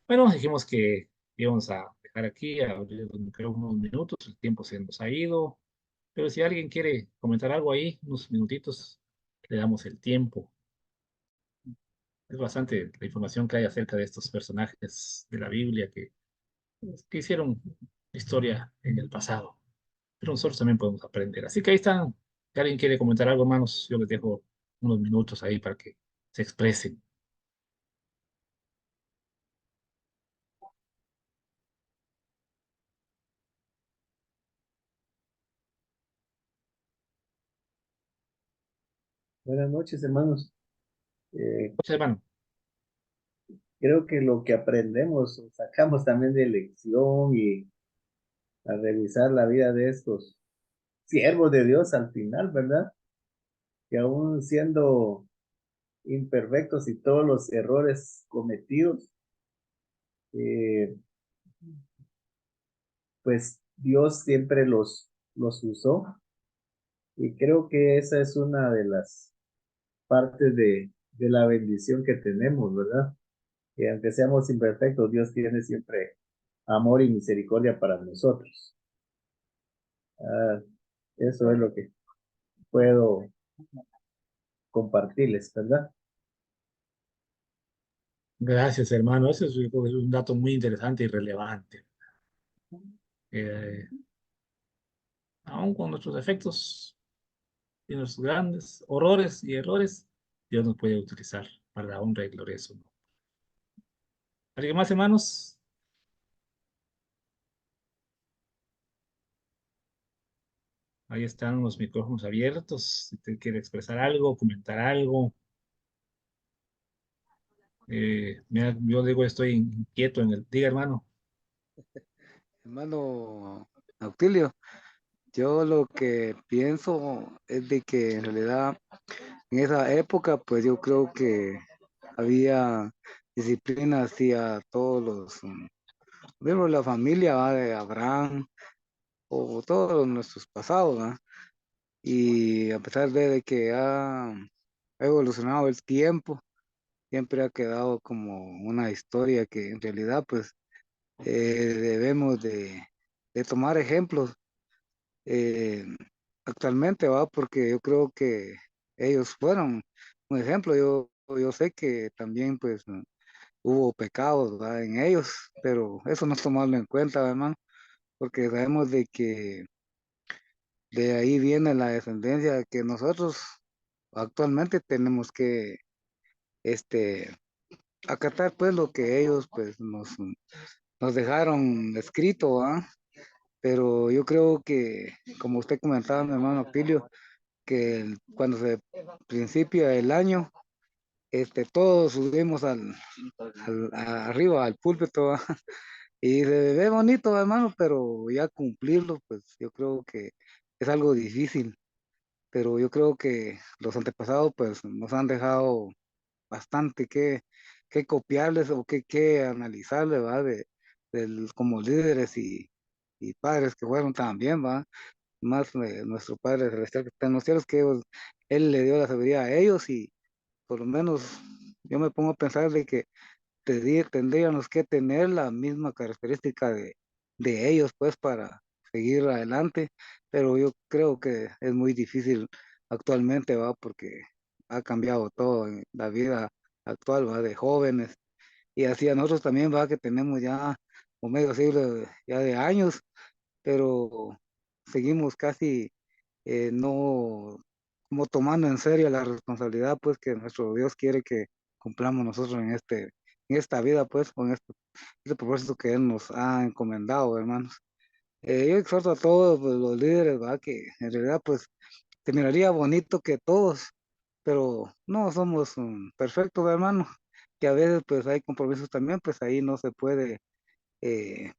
Bueno, dijimos que íbamos a dejar aquí, a abrir, creo, unos minutos, el tiempo se nos ha ido, pero si alguien quiere comentar algo ahí, unos minutitos, le damos el tiempo. Es bastante la información que hay acerca de estos personajes de la Biblia que hicieron historia en el pasado, pero nosotros también podemos aprender. Así que ahí están. Si alguien quiere comentar algo, hermanos, yo les dejo unos minutos ahí para que se expresen. Buenas noches, hermanos. Pues, hermano, Creo que lo que aprendemos, o sacamos también de lección y a revisar la vida de estos siervos de Dios al final, ¿verdad? Que aún siendo imperfectos y todos los errores cometidos, eh, pues Dios siempre los usó. Y creo que esa es una de las partes de la bendición que tenemos, ¿verdad? Que aunque seamos imperfectos, Dios tiene siempre amor y misericordia para nosotros. Ah, eso es lo que puedo compartirles, ¿verdad? gracias, hermano. Ese es un dato muy interesante y relevante. Eh, Aún con nuestros defectos y nuestros grandes horrores y errores, Dios nos puede utilizar para la honra y gloria de su nombre. ¿Alguien más, hermanos? Ahí están los micrófonos abiertos. Si usted quiere expresar algo, comentar algo. Mira, yo digo, estoy inquieto en el... Diga, hermano. Hermano Auxilio, yo lo que pienso es de que en realidad en esa época, pues yo creo que había disciplina hacia todos los miembros de la familia, ¿va? De Abraham o todos nuestros pasados, ¿va? Y a pesar de que ha evolucionado el tiempo, siempre ha quedado como una historia que en realidad pues debemos de tomar ejemplos eh, actualmente, va, porque yo creo que ellos fueron un ejemplo. Yo sé que también, pues, hubo pecados, ¿verdad? En ellos, pero eso no es tomarlo en cuenta, hermano, porque sabemos de que de ahí viene la descendencia que nosotros actualmente tenemos que este, acatar pues lo que ellos pues nos dejaron escrito, ¿ah? Pero yo creo que, como usted comentaba, mi hermano Pilio, que cuando se principia el año, todos subimos arriba al púlpito, ¿ah? Y se ve bonito, hermano, pero ya cumplirlo, pues yo creo que es algo difícil. Pero yo creo que los antepasados, pues nos han dejado bastante que copiarles o que analizarles, ¿va? Como líderes y padres que fueron también, ¿va? Más nuestro Padre Celestial que está en los cielos, que Él le dio la sabiduría a ellos y por lo menos yo me pongo a pensar de que tendríamos que tener la misma característica de ellos, pues, para seguir adelante, pero yo creo que es muy difícil actualmente, va, porque ha cambiado todo en la vida actual, va, de jóvenes, y así a nosotros también, va, que tenemos ya un medio siglo ya de años, pero seguimos casi no como tomando en serio la responsabilidad pues que nuestro Dios quiere que cumplamos nosotros en esta vida pues con este propósito que Él nos ha encomendado, hermanos. Yo exhorto a todos pues, los líderes, ¿va? Que en realidad pues te miraría bonito que todos, pero no somos perfectos, hermanos, que a veces pues hay compromisos también, pues ahí no se puede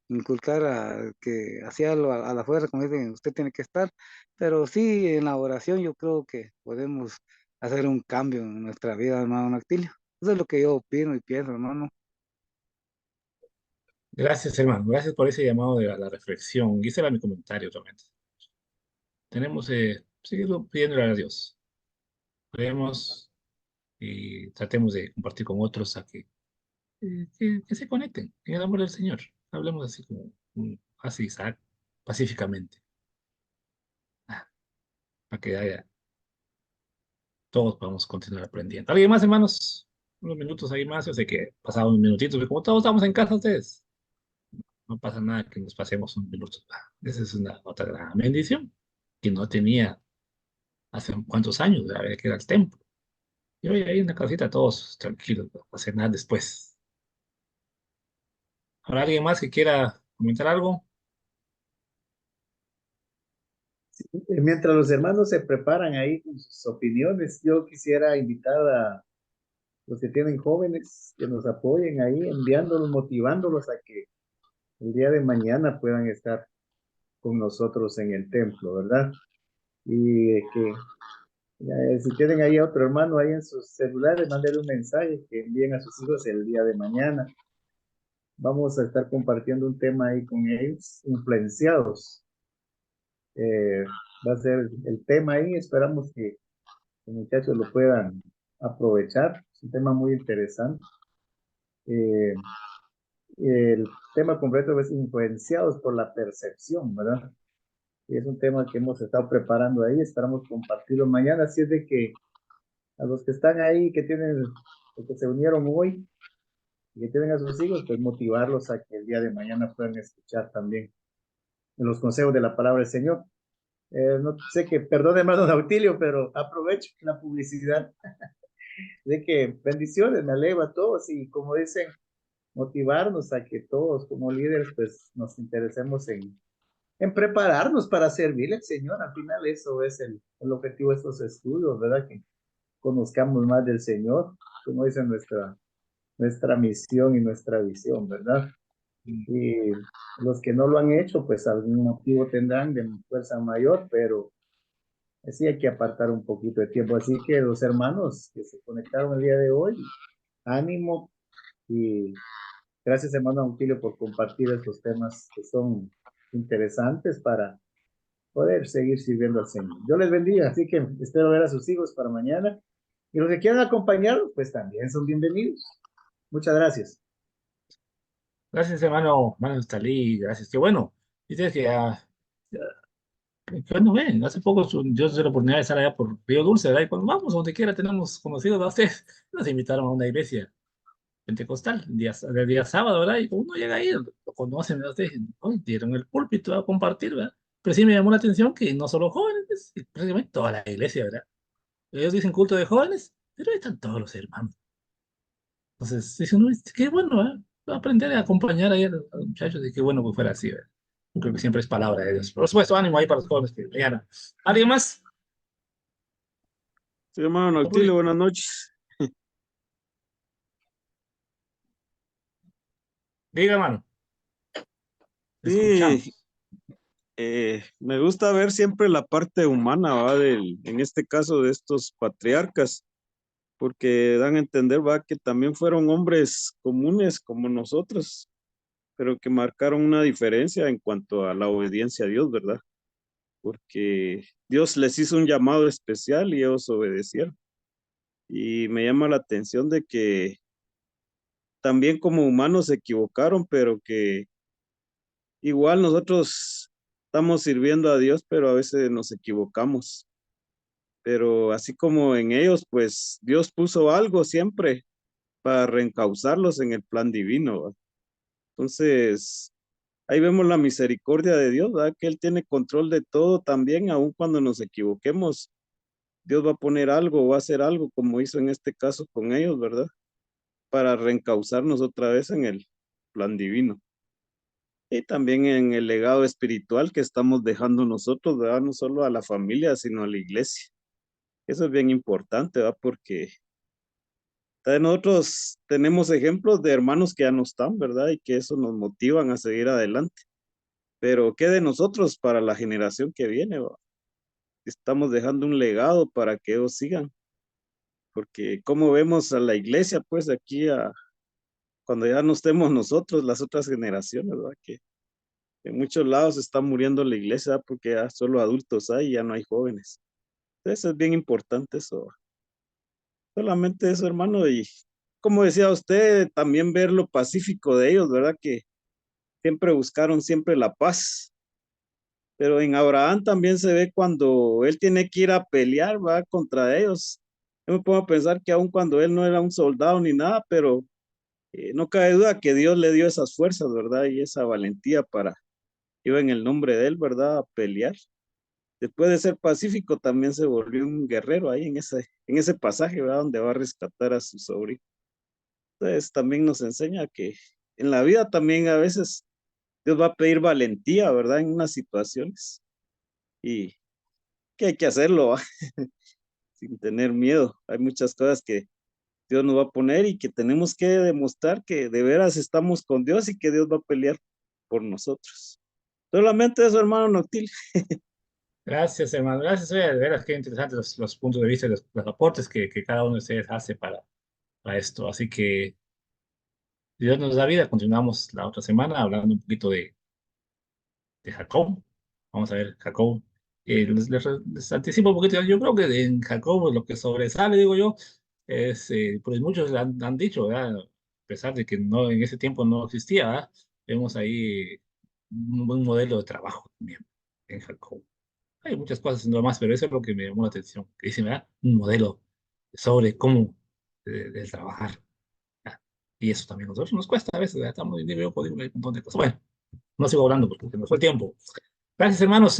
inculcar que hacia a la fuerza, como dicen, usted tiene que estar, pero sí en la oración yo creo que podemos hacer un cambio en nuestra vida, hermano Actilio. Eso es lo que yo opino y pienso, hermano. Gracias, hermano. Gracias por ese llamado de a la reflexión. Y ese era mi comentario realmente. Tenemos que seguir pidiéndole a Dios. Oremos y tratemos de compartir con otros a que se conecten en el amor del Señor. Hablemos así como así, Isaac, pacíficamente, para que haya, todos podamos continuar aprendiendo. ¿Alguien más, hermanos? Unos minutos ahí más. Yo sé que pasaban unos minutitos, pero como todos estamos en casa, ustedes, no pasa nada que nos pasemos un minuto. Esa es una otra gran bendición que no tenía hace cuántos años, había que ir al templo. Y hoy ahí en la casita todos tranquilos, no hacer nada después. ¿Habrá alguien más que quiera comentar algo? Mientras los hermanos se preparan ahí con sus opiniones, yo quisiera invitar a los que tienen jóvenes que nos apoyen ahí, enviándolos, motivándolos a que el día de mañana puedan estar con nosotros en el templo, ¿verdad? Y que si tienen ahí a otro hermano ahí en sus celulares, mándenle un mensaje que envíen a sus hijos el día de mañana. Vamos a estar compartiendo un tema ahí con ellos, influenciados. Va a ser el tema ahí, esperamos que los muchachos lo puedan aprovechar. Es un tema muy interesante. Eh, el tema completo es influenciados por la percepción, ¿verdad? Y es un tema que hemos estado preparando ahí, esperamos compartirlo mañana, así es de que a los que están ahí, que tienen, que se unieron hoy y que tienen a sus hijos, pues motivarlos a que el día de mañana puedan escuchar también los consejos de la palabra del Señor. No sé que, perdón hermano Nautilio, pero aprovecho la publicidad de que bendiciones, me alegro a todos y como dicen, motivarnos a que todos como líderes pues nos interesemos en prepararnos para servirle al Señor. Al final eso es el objetivo de estos estudios, ¿verdad? Que conozcamos más del Señor, como dice nuestra misión y nuestra visión, ¿verdad? Y los que no lo han hecho, pues algún motivo tendrán de fuerza mayor, pero sí hay que apartar un poquito de tiempo. Así que los hermanos que se conectaron el día de hoy, ánimo y gracias hermano Auxilio por compartir estos temas que son interesantes para poder seguir sirviendo al Señor. Yo les bendiga, así que espero ver a sus hijos para mañana. Y los que quieran acompañarlos, pues también son bienvenidos. Muchas gracias. Gracias, hermano Stalí, gracias. Qué bueno. Dices que bueno, ven, hace poco Dios dio la oportunidad de estar allá por Río Dulce, ¿verdad? Y cuando vamos, donde quiera, tenemos conocidos a ustedes. Nos invitaron a una iglesia pentecostal, el día sábado, ¿verdad? Y uno llega ahí, lo conocen, ¿verdad? Ustedes ¿no? Dieron el púlpito a compartir, ¿verdad? Pero sí me llamó la atención que no solo jóvenes, pues, prácticamente toda la iglesia, ¿verdad? Ellos dicen culto de jóvenes, pero ahí están todos los hermanos. Entonces, dice uno, qué bueno, ¿eh? Aprender a acompañar ahí a los muchachos y qué bueno que fuera así, ¿verdad? Yo creo que siempre es palabra de Dios. Por supuesto, ánimo ahí para los jóvenes que mañana. ¿Alguien más? Sí, hermano Rubén. Nautilio, buenas noches. Diga, hermano, te Sí, escuchamos. me gusta ver siempre la parte humana, ¿va? En este caso de estos patriarcas, porque dan a entender, va, que también fueron hombres comunes como nosotros, pero que marcaron una diferencia en cuanto a la obediencia a Dios, ¿verdad? Porque Dios les hizo un llamado especial y ellos obedecieron. Y me llama la atención de que también como humanos se equivocaron, pero que igual nosotros estamos sirviendo a Dios, pero a veces nos equivocamos. Pero así como en ellos, pues Dios puso algo siempre para reencauzarlos en el plan divino, ¿va? Entonces, ahí vemos la misericordia de Dios, ¿verdad? Que Él tiene control de todo también, aun cuando nos equivoquemos. Dios va a poner algo, va a hacer algo, como hizo en este caso con ellos, ¿verdad? Para reencauzarnos otra vez en el plan divino. Y también en el legado espiritual que estamos dejando nosotros, ¿verdad? No solo a la familia, sino a la iglesia. Eso es bien importante, ¿verdad? Porque también nosotros tenemos ejemplos de hermanos que ya no están, ¿verdad? Y que eso nos motivan a seguir adelante. Pero ¿qué de nosotros para la generación que viene, ¿va? Estamos dejando un legado para que ellos sigan. Porque como vemos a la iglesia, pues aquí cuando ya no estemos nosotros, las otras generaciones, ¿verdad? Que en muchos lados está muriendo la iglesia porque ya solo adultos hay y ya no hay jóvenes. Entonces es bien importante eso. Solamente eso, hermano. Y como decía usted, también ver lo pacífico de ellos, ¿verdad? Que siempre buscaron siempre la paz. Pero en Abraham también se ve cuando él tiene que ir a pelear, ¿va? Contra ellos. Yo me pongo a pensar que aun cuando él no era un soldado ni nada, pero no cabe duda que Dios le dio esas fuerzas, ¿verdad? Y esa valentía para, iba en el nombre de él, ¿verdad? A pelear. Después de ser pacífico, también se volvió un guerrero ahí en ese pasaje, ¿verdad? Donde va a rescatar a su sobrino. Entonces, también nos enseña que en la vida también a veces Dios va a pedir valentía, ¿verdad? En unas situaciones. Y que hay que hacerlo, ¿va? Sin tener miedo. Hay muchas cosas que Dios nos va a poner y que tenemos que demostrar que de veras estamos con Dios y que Dios va a pelear por nosotros. Solamente eso, hermano Noctil. Gracias, hermano. Gracias, oye, de veras, qué interesantes los puntos de vista y los aportes que cada uno de ustedes hace para esto. Así que, si Dios nos da vida, continuamos la otra semana hablando un poquito de Jacob. Vamos a ver, Jacob. Les anticipo un poquito. Yo creo que en Jacob lo que sobresale, digo yo, es, pues muchos han dicho, ¿verdad? A pesar de que no, en ese tiempo no existía, ¿verdad? Vemos ahí un buen modelo de trabajo también en Jacob. Hay muchas cosas más, pero eso es lo que me llamó la atención. Que dicen, ¿verdad? Un modelo sobre cómo de trabajar. ¿Verdad? Y eso también a nosotros nos cuesta a veces, ¿verdad? Estamos en un montón de cosas. Bueno, no sigo hablando porque se nos fue el tiempo. Gracias, hermanos.